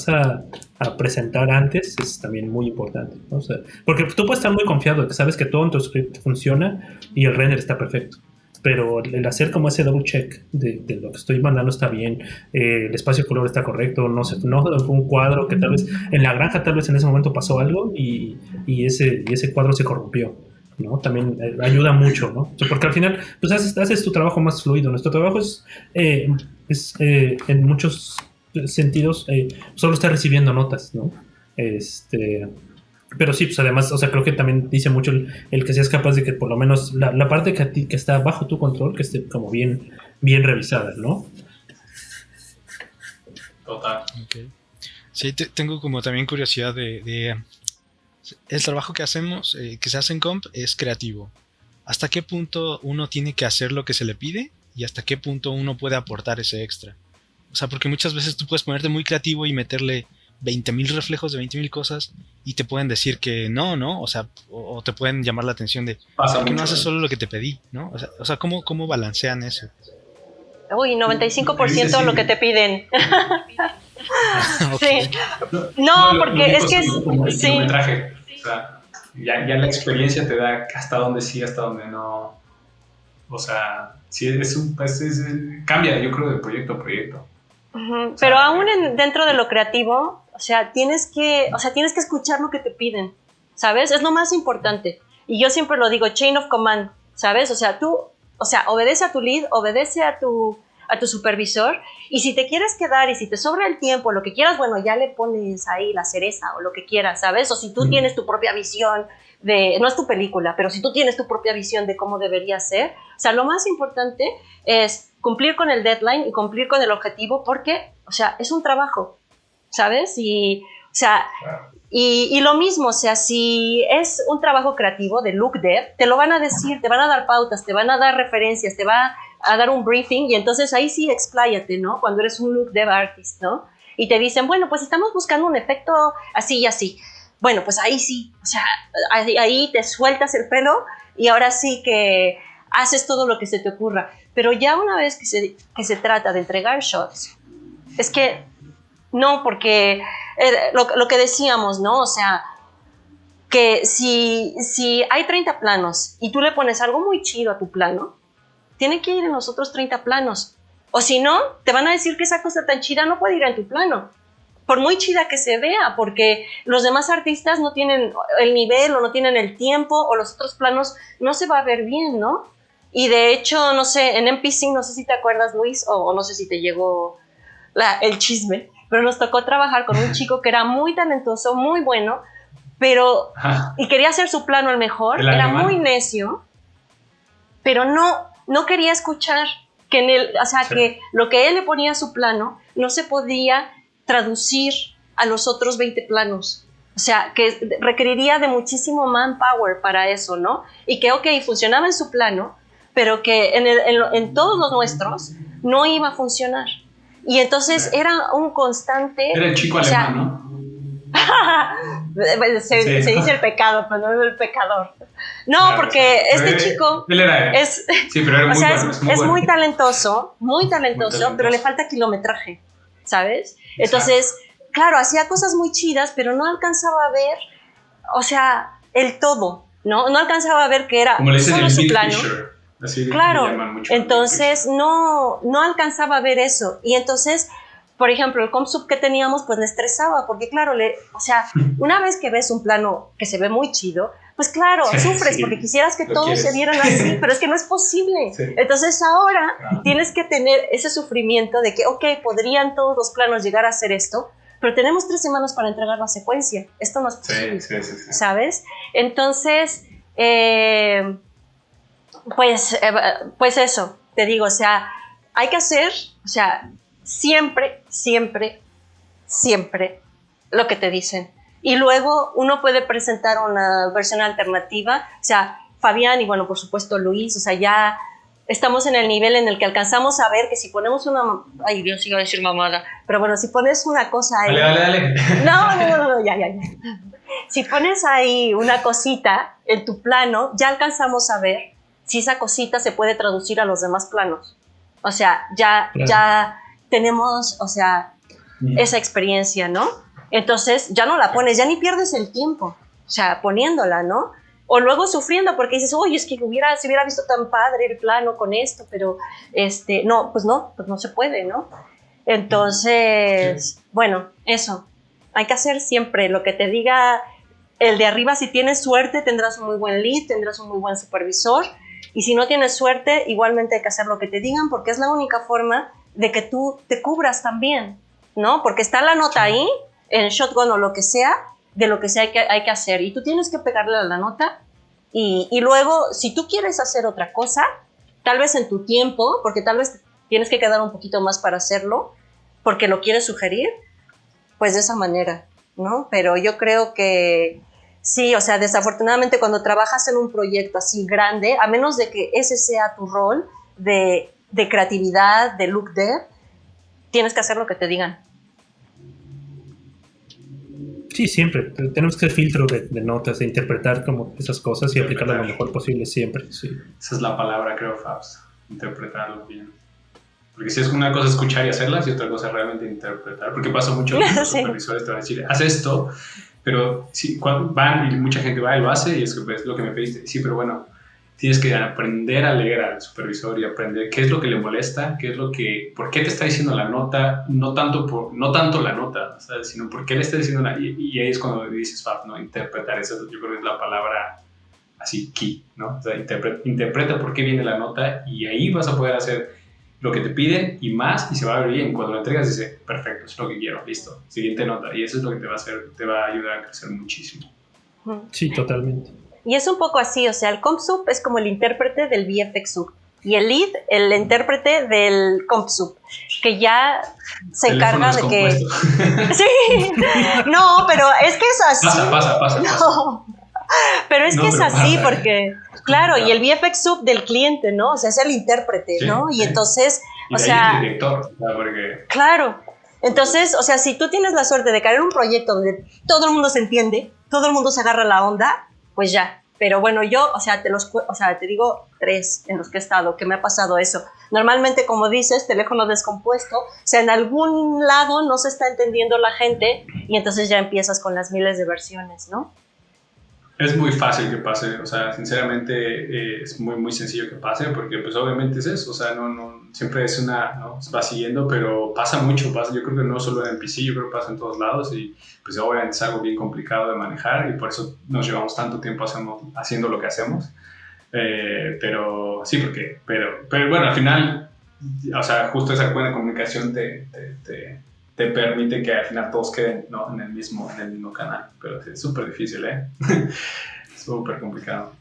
a presentar antes es también muy importante, ¿no? O sea, porque tú puedes estar muy confiado de que sabes que todo en tu script funciona y el render está perfecto. Pero el hacer como ese double check de lo que estoy mandando está bien, el espacio de color está correcto, no un cuadro que tal vez en la granja tal vez en ese momento pasó algo y ese cuadro se corrompió, ¿no? También ayuda mucho, ¿no? O sea, porque al final pues haces tu trabajo más fluido. Nuestro trabajo es en muchos sentidos solo está recibiendo notas, ¿no? Pero sí, pues además, o sea, creo que también dice mucho el que seas capaz de que por lo menos la parte que está bajo tu control, que esté como bien revisada, ¿no? Total. Okay. Sí, tengo como también curiosidad de el trabajo que hacemos, que se hace en comp, es creativo. ¿Hasta qué punto uno tiene que hacer lo que se le pide? ¿Y hasta qué punto uno puede aportar ese extra? O sea, porque muchas veces tú puedes ponerte muy creativo y meterle 20,000 reflejos de 20,000 cosas y te pueden decir que no, o sea, o te pueden llamar la atención de ¿por qué no haces solo lo que te pedí? ¿No? O sea, ¿cómo balancean eso? Uy, 95% lo que te piden. Okay. Sí. No, porque es que como el sí. kilometraje. O sea, ya la experiencia te da hasta dónde sí, hasta dónde no. O sea, sí, cambia, yo creo, de proyecto a proyecto. Ujú. Pero aún dentro de lo creativo, o sea, tienes que escuchar lo que te piden, ¿sabes? Es lo más importante. Y yo siempre lo digo, chain of command, ¿sabes? O sea, obedece a tu lead, obedece a tu supervisor, y si te quieres quedar y si te sobra el tiempo, lo que quieras, bueno, ya le pones ahí la cereza o lo que quieras, ¿sabes? O si tú tienes tu propia visión no es tu película, pero si tú tienes tu propia visión de cómo debería ser, o sea, lo más importante es cumplir con el deadline y cumplir con el objetivo, porque, o sea, es un trabajo, ¿sabes? Y, o sea, y lo mismo, o sea, si es un trabajo creativo de look dev, te lo van a decir, te van a dar pautas, te van a dar referencias, te va a dar un briefing, y entonces ahí sí expláyate, ¿no? Cuando eres un look dev artist, ¿no? Y te dicen, bueno, pues estamos buscando un efecto así y así. Bueno, pues ahí sí, o sea, ahí te sueltas el pelo y ahora sí que haces todo lo que se te ocurra. Pero ya una vez que se trata de entregar shots, es que no, porque lo que decíamos, ¿no? O sea, que si hay 30 planos y tú le pones algo muy chido a tu plano, tiene que ir en los otros 30 planos. O si no, te van a decir que esa cosa tan chida no puede ir en tu plano, por muy chida que se vea, porque los demás artistas no tienen el nivel o no tienen el tiempo, o los otros planos no se va a ver bien, ¿no? Y de hecho, no sé, en MPC, no sé si te acuerdas, Luis, o no sé si te llegó el chisme, pero nos tocó trabajar con un chico que era muy talentoso, muy bueno, pero y quería hacer su plano el mejor, era muy necio, pero no quería escuchar que o sea, sí, que lo que él le ponía a su plano no se podía traducir a los otros 20 planos. O sea, que requeriría de muchísimo manpower para eso, ¿no? Y que, ok, funcionaba en su plano, pero que en todos los nuestros no iba a funcionar. Y entonces era un constante... Era el chico alemán, ¿no? se dice el pecado, pero no el pecador. No, claro, porque este chico él era, sí, pero era muy, o sea, bueno, es muy talentoso, pero le falta kilometraje, ¿sabes? Entonces, claro, hacía cosas muy chidas, pero no alcanzaba a ver, o sea, el todo, ¿no? No alcanzaba a ver que era solo su plano. Así claro, entonces no alcanzaba a ver eso. Y entonces, por ejemplo, el comp sub que teníamos, pues le estresaba, porque claro, o sea, una vez que ves un plano que se ve muy chido, pues claro, sufres, sí, porque quisieras que todos se vieran así, pero es que no es posible. Sí. Entonces ahora tienes que tener ese sufrimiento de que, ok, podrían todos los planos llegar a hacer esto, pero tenemos 3 semanas para entregar la secuencia. Esto no es posible, sí. ¿Sabes? Entonces, pues eso, te digo, o sea, hay que hacer, o sea, siempre lo que te dicen. Y luego uno puede presentar una versión alternativa, o sea, Fabián y bueno, por supuesto Luis, o sea, ya estamos en el nivel en el que alcanzamos a ver que si ponemos una... Ay, Dios, iba a decir mamada, pero bueno, si pones una cosa ahí... Dale. No, ya. Si pones ahí una cosita en tu plano, ya alcanzamos a ver si esa cosita se puede traducir a los demás planos. O sea, ya tenemos, o sea, esa experiencia, ¿no? Entonces ya no la pones, ya ni pierdes el tiempo, o sea, poniéndola, ¿no? O luego sufriendo porque dices, oye, es que se hubiera visto tan padre el plano con esto, pero pues no se puede, ¿no? Entonces, bueno, eso, hay que hacer siempre lo que te diga el de arriba. Si tienes suerte, tendrás un muy buen lead, tendrás un muy buen supervisor, y si no tienes suerte, igualmente hay que hacer lo que te digan, porque es la única forma de que tú te cubras también, ¿no? Porque está la nota ahí, en Shotgun o lo que sea, de lo que sea hay que hacer, y tú tienes que pegarle a la nota, y luego, si tú quieres hacer otra cosa, tal vez en tu tiempo, porque tal vez tienes que quedar un poquito más para hacerlo, porque lo quieres sugerir, pues de esa manera, ¿no? Pero yo creo que sí, o sea, desafortunadamente cuando trabajas en un proyecto así grande, a menos de que ese sea tu rol de creatividad, de look dev, tienes que hacer lo que te digan. Sí, siempre. Tenemos que hacer filtro de notas, de interpretar como esas cosas y aplicarlas lo mejor posible siempre. Sí. Esa es la palabra, creo, Fabs. Interpretarlo bien. Porque si es una cosa escuchar y hacerlas y otra cosa realmente interpretar, porque pasa mucho que los supervisores te van a decir, haz esto, pero sí, cuando van y mucha gente va y lo hace y es lo que me pediste. Sí, pero bueno, tienes que aprender a leer al supervisor y aprender qué es lo que le molesta, por qué te está diciendo la nota, no tanto la nota, ¿sabes? Sino por qué le está diciendo y ahí es cuando dices, ¿no? Interpretar, eso yo creo que es la palabra así, key, ¿no? O sea, interpreta por qué viene la nota y ahí vas a poder hacer lo que te piden y más, y se va a ver bien. Cuando lo entregas, dice, perfecto, es lo que quiero, listo, siguiente nota. Y eso es lo que te va a ayudar a crecer muchísimo. Sí, totalmente. Y es un poco así, o sea, el CompSub es como el intérprete del VFX Sub y el lead, el intérprete del CompSub, que ya se encarga de que... Sí, no, pero es que es así. Pasa. No. Pero es que es así porque, claro, y el VFX Sub del cliente, ¿no? O sea, es el intérprete, sí, ¿no? Y entonces, y o sea... el director, porque... Claro. Entonces, o sea, si tú tienes la suerte de caer en un proyecto donde todo el mundo se entiende, todo el mundo se agarra la onda, pues ya. Pero bueno, yo, o sea, te digo 3 en los que he estado, que me ha pasado eso. Normalmente, como dices, teléfono descompuesto, o sea, en algún lado no se está entendiendo la gente y entonces ya empiezas con las miles de versiones, ¿no? Es muy fácil que pase, o sea, sinceramente es muy, muy sencillo que pase, porque pues obviamente es eso, o sea, no siempre es ¿no? Va siguiendo, pero pasa mucho, yo creo que no solo en PC, yo creo que pasa en todos lados y pues obviamente es algo bien complicado de manejar y por eso nos llevamos tanto tiempo haciendo lo que hacemos, pero sí, pero bueno, al final, o sea, justo esa buena comunicación te permite que al final todos queden, ¿no? en el mismo canal, pero es súper difícil, súper complicado.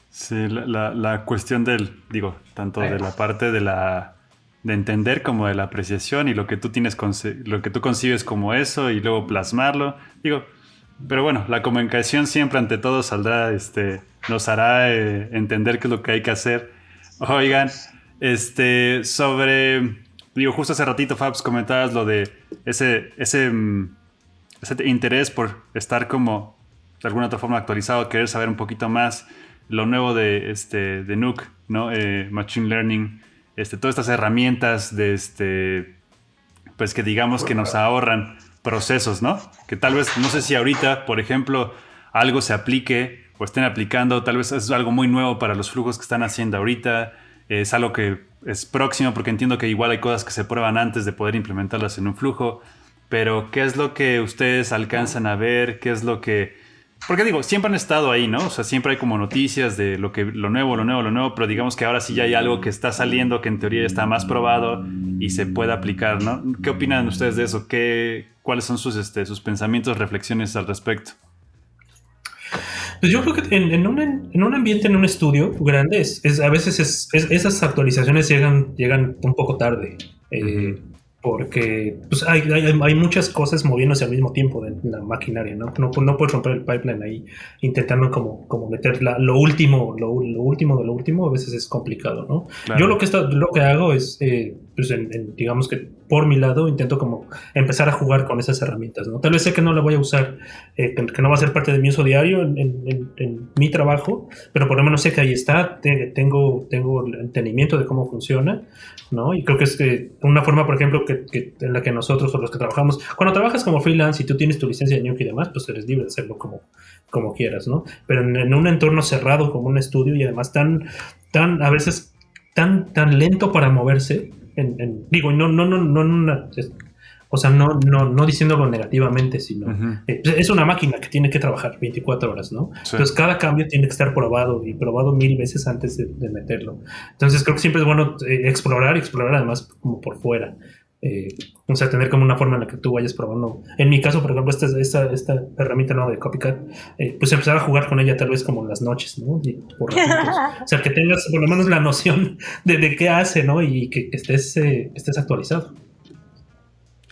Sí, la cuestión tanto de la parte de entender como de la apreciación y lo que tú concibes como eso y luego plasmarlo, pero bueno, la comunicación siempre ante todo saldrá, nos hará entender qué es lo que hay que hacer. Oigan, justo hace ratito, Fabs, comentabas lo de ese interés por estar como de alguna otra forma actualizado, querer saber un poquito más lo nuevo de Nuke, ¿no? Machine Learning, todas estas herramientas pues que digamos que nos ahorran procesos, ¿no? Que tal vez, no sé si ahorita, por ejemplo, algo se aplique o estén aplicando, tal vez es algo muy nuevo para los flujos que están haciendo ahorita, es algo que es próximo, porque entiendo que igual hay cosas que se prueban antes de poder implementarlas en un flujo, pero ¿qué es lo que ustedes alcanzan a ver? ¿Qué es lo que...? Porque siempre han estado ahí, ¿no? O sea, siempre hay como noticias de lo nuevo, pero digamos que ahora sí ya hay algo que está saliendo, que en teoría está más probado y se puede aplicar, ¿no? ¿Qué opinan ustedes de eso? ¿Cuáles son sus pensamientos, reflexiones al respecto? Pues yo creo que en un ambiente, en un estudio grande, a veces esas actualizaciones llegan un poco tarde. Porque pues hay muchas cosas moviéndose al mismo tiempo en la maquinaria, ¿no? No puedes romper el pipeline ahí intentando como meter lo último de lo último, a veces es complicado, ¿no? Claro. Yo lo que hago es, pues digamos que por mi lado intento como empezar a jugar con esas herramientas, ¿no? Tal vez sé que no la voy a usar, que no va a ser parte de mi uso diario en mi trabajo, pero por lo menos sé que ahí está, tengo el entendimiento de cómo funciona, ¿no? Y creo que es una forma, por ejemplo, en la que nosotros o los que trabajamos, cuando trabajas como freelance y tú tienes tu licencia de Nuke y demás, pues eres libre de hacerlo como quieras, ¿no? Pero en un entorno cerrado como un estudio y además a veces tan lento para moverse, no diciéndolo negativamente, sino es una máquina que tiene que trabajar 24 horas, ¿no? Sí. Entonces cada cambio tiene que estar probado 1000 veces antes de meterlo. Entonces creo que siempre es bueno explorar además como por fuera. O sea, tener como una forma en la que tú vayas probando. En mi caso, por ejemplo, esta herramienta nueva de Copycat, pues empezar a jugar con ella tal vez como en las noches, ¿no? Y por ratitos. O sea, que tengas por lo menos la noción de qué hace, ¿no? Y que estés actualizado.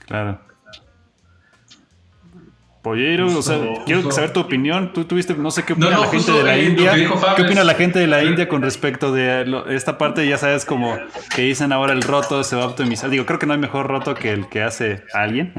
Claro. Pollero, o sea, quiero saber tu opinión. Tú tuviste, no sé qué opina la gente de la India. ¿Qué opina la gente de la India con respecto de esta parte? Ya sabes, como que dicen ahora el roto se va a optimizar. Creo que no hay mejor roto que el que hace alguien.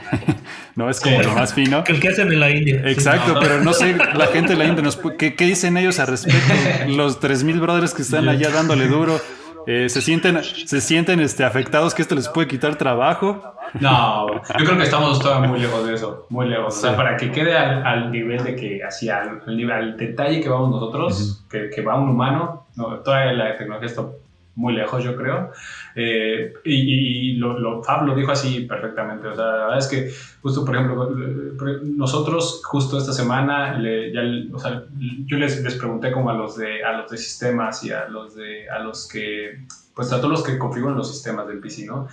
No es como lo más fino. Que el que hacen en la India. Exacto, pero no sé, la gente de la India, ¿qué dicen ellos al respecto? Los 3000 brothers que están allá dándole duro. ¿Se sienten afectados que esto les puede quitar trabajo? No, yo creo que estamos todavía muy lejos de eso, muy lejos. Sí. O sea, para que quede al nivel de que, así, al detalle que vamos nosotros, que va un humano, no, todavía la tecnología está muy lejos, yo creo. Fab lo dijo así perfectamente. O sea, la verdad es que, justo, por ejemplo, nosotros, justo esta semana, yo les pregunté como a los de sistemas y a los que, pues a todos los que configuran los sistemas del PC, ¿no?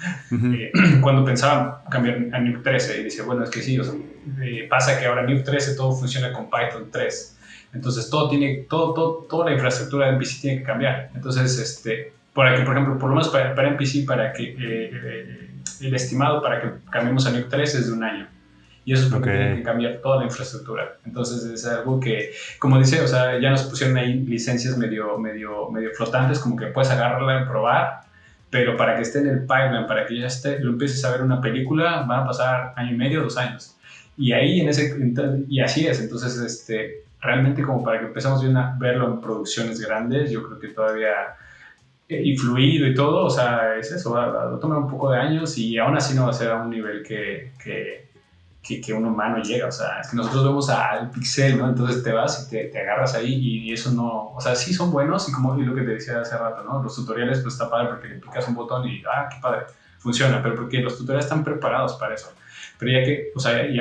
Cuando pensaban cambiar a Nuke 13, y decía, bueno, es que sí, o sea, pasa que ahora Nuke 13 todo funciona con Python 3. Entonces, toda la infraestructura del PC tiene que cambiar. Entonces, para que, por ejemplo, por lo menos para MPC, para que el estimado para que cambiemos a Nuke 3 es de un año. Y eso es porque tienen que cambiar toda la infraestructura. Entonces es algo que, como dice, o sea, ya nos pusieron ahí licencias medio flotantes, como que puedes agarrarla y probar, pero para que esté en el pipeline, para que ya lo empieces a ver una película, van a pasar 1 año y medio, 2 años. Y ahí y así es. Entonces, realmente como para que empezamos a verlo en producciones grandes, yo creo que todavía... y fluido y todo, o sea, es eso, va a tomar un poco de años y aún así no va a ser a un nivel que un humano llega. O sea, es que nosotros vemos al pixel, ¿no? Entonces te vas y te agarras ahí y eso no... O sea, sí son buenos y lo que te decía hace rato, ¿no? Los tutoriales pues está padre porque le picas un botón y qué padre, funciona, pero porque los tutoriales están preparados para eso. Pero ya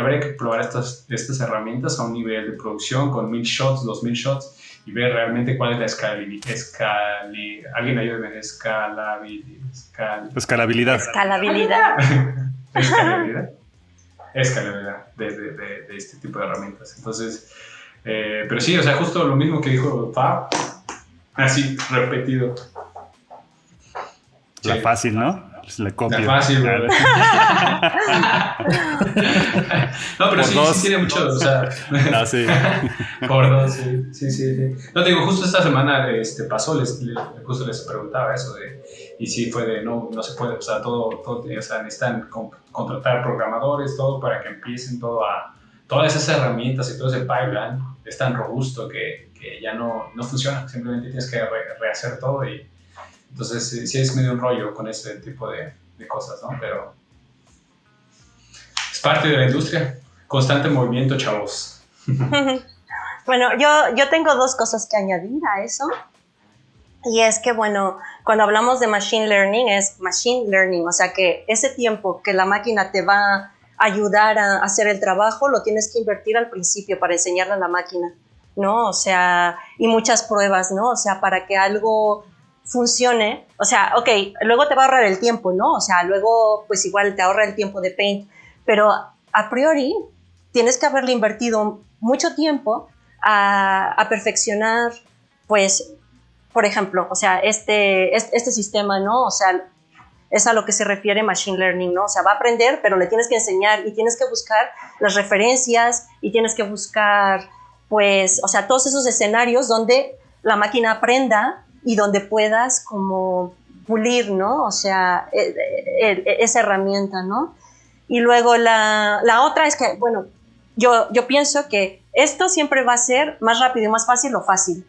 habría que probar estas herramientas a un nivel de producción con 1000 shots, 2000 shots y ver realmente cuál es la alguien ayude, Escalabilidad. Escalabilidad de este tipo de herramientas. Entonces, pero sí, o sea, justo lo mismo que dijo Fab, así repetido. La Sí. Fácil, ¿no? La copia. La fácil, ¿verdad? No, pero sí tiene mucho, o sea... Sí. Por dos, sí. No, te digo, justo esta semana pasó, justo les preguntaba eso y sí fue no se puede, o sea, todo o sea, necesitan contratar programadores, todo para que empiecen todas esas herramientas y todo ese pipeline es tan robusto que ya no funciona, simplemente tienes que rehacer todo y entonces sí es medio un rollo con ese tipo de cosas, ¿no? Pero es parte de la industria, constante movimiento, chavos. Bueno, yo tengo 2 cosas que añadir a eso. Y es que, bueno, cuando hablamos de machine learning, es machine learning. O sea, que ese tiempo que la máquina te va a ayudar a hacer el trabajo, lo tienes que invertir al principio para enseñarle a la máquina, ¿no? O sea, y muchas pruebas, ¿no? O sea, para que algo funcione. O sea, ok, luego te va a ahorrar el tiempo, ¿no? O sea, luego, pues igual te ahorra el tiempo de Paint. Pero a priori, tienes que haberle invertido mucho tiempo a perfeccionar, pues, por ejemplo, o sea, este sistema, ¿no? O sea, es a lo que se refiere machine learning, ¿no? O sea, va a aprender, pero le tienes que enseñar y tienes que buscar las referencias y tienes que buscar, pues, o sea, todos esos escenarios donde la máquina aprenda y donde puedas como pulir, ¿no? O sea, esa herramienta, ¿no? Y luego la otra es que, bueno, yo pienso que esto siempre va a ser más rápido y más fácil lo fácil,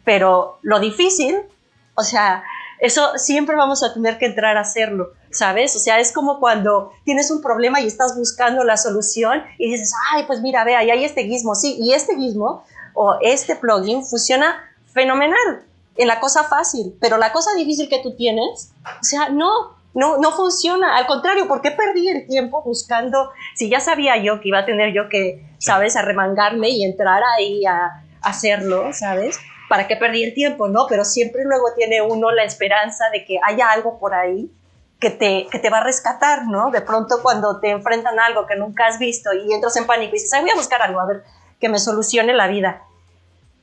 pero lo difícil, o sea, eso siempre vamos a tener que entrar a hacerlo, ¿sabes? O sea, es como cuando tienes un problema y estás buscando la solución y dices, ay, pues mira, ve, ahí hay este gizmo, sí, y este gizmo o este plugin funciona fenomenal en la cosa fácil, pero la cosa difícil que tú tienes, o sea, no funciona. Al contrario, ¿por qué perdí el tiempo buscando? Si ya sabía yo que iba a tener yo que, ¿sabes?, arremangarme y entrar ahí a hacerlo, ¿sabes? ¿Para qué perdí el tiempo? No, pero siempre luego tiene uno la esperanza de que haya algo por ahí que te va a rescatar, ¿no? De pronto cuando te enfrentan a algo que nunca has visto y entras en pánico y dices, ay, voy a buscar algo, a ver, que me solucione la vida.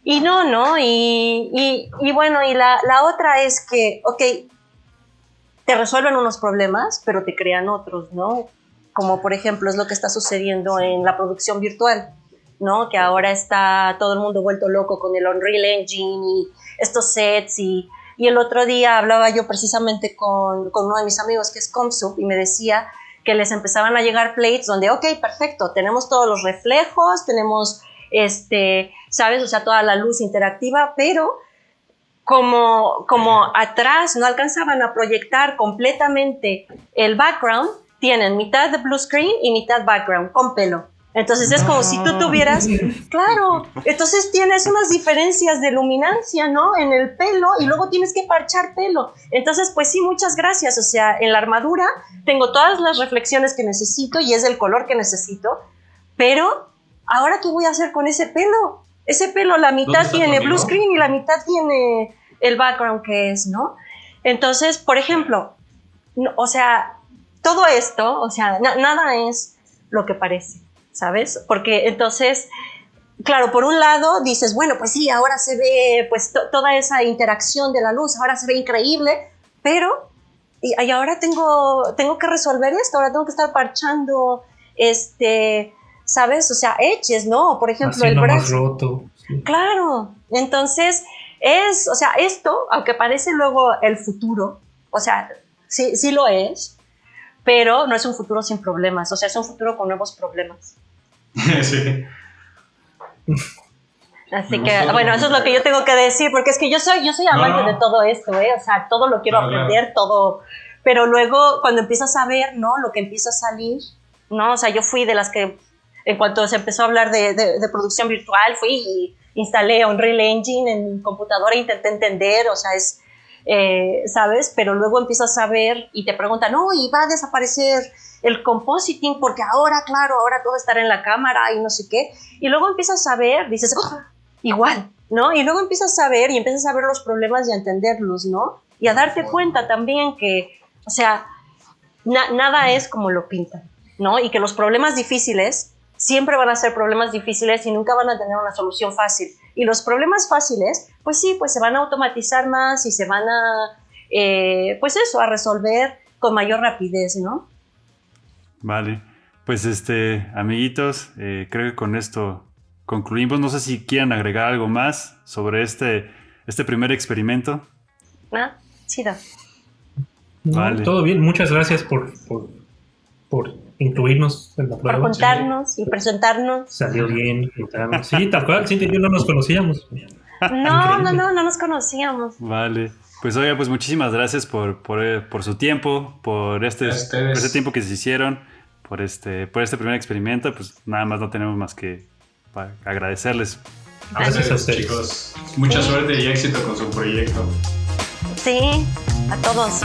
Y no, y bueno, y la otra es que, ok, te resuelven unos problemas, pero te crean otros, ¿no? Como por ejemplo es lo que está sucediendo en la producción virtual, ¿no? Que ahora está todo el mundo vuelto loco con el Unreal Engine y estos sets y el otro día hablaba yo precisamente con uno de mis amigos que es Comsub y me decía que les empezaban a llegar plates donde, ok, perfecto, tenemos todos los reflejos, tenemos, ¿sabes? O sea, toda la luz interactiva, pero como atrás no alcanzaban a proyectar completamente el background, tienen mitad de blue screen y mitad background con pelo. Entonces es como si tú tuvieras, claro, entonces tienes unas diferencias de luminancia, ¿no? En el pelo y luego tienes que parchar pelo. Entonces, pues sí, muchas gracias. O sea, en la armadura tengo todas las reflexiones que necesito y es el color que necesito, pero ¿ahora qué voy a hacer con ese pelo? Ese pelo, la mitad tiene blue screen y la mitad tiene el background que es, ¿no? Entonces, por ejemplo, o sea, todo esto, o sea, nada es lo que parece, ¿sabes? Porque entonces, claro, por un lado dices, bueno, pues sí, ahora se ve pues toda esa interacción de la luz, ahora se ve increíble, pero y ahora tengo que resolver esto, ahora tengo que estar parchando, ¿sabes? O sea, edges, ¿no? Por ejemplo, así el más brazo. roto. Sí. Claro, entonces o sea, esto, aunque parece luego el futuro, o sea, sí lo es, pero no es un futuro sin problemas, o sea, es un futuro con nuevos problemas. Sí. Así que, bueno, eso es lo que yo tengo que decir, porque es que yo soy amante de todo esto, o sea, todo lo quiero aprender, todo, pero luego cuando empiezas a ver, ¿no? Lo que empieza a salir, ¿no? O sea, yo fui de las que, en cuanto se empezó a hablar de producción virtual, fui y instalé Unreal Engine en mi computadora e intenté entender, o sea, ¿sabes? Pero luego empiezas a ver y te preguntan, no, y va a desaparecer el compositing porque ahora, claro, ahora todo estará en la cámara y no sé qué. Y luego empiezas a ver, dices, oh, igual, ¿no? Y luego empiezas a ver y empiezas a ver los problemas y a entenderlos, ¿no? Y a darte cuenta también que, o sea, nada es como lo pintan, ¿no? Y que los problemas difíciles siempre van a ser problemas difíciles y nunca van a tener una solución fácil. Y los problemas fáciles, pues sí, pues se van a automatizar más y se van a, pues eso, a resolver con mayor rapidez, ¿no? Vale, pues amiguitos, creo que con esto concluimos. No sé si quieran agregar algo más sobre este primer experimento. ¿Ah? Chido. No, Vale. todo bien, muchas gracias por incluirnos en la prueba. Por juntarnos y presentarnos. Salió bien. Sí, tal cual, Cintia y yo no nos conocíamos. No nos conocíamos. Vale. Pues oiga, pues muchísimas gracias por su tiempo, por este tiempo que se hicieron, por este primer experimento. Pues nada más no tenemos más que agradecerles. Gracias a ustedes. Chicos, mucha suerte y éxito con su proyecto. Sí, a todos.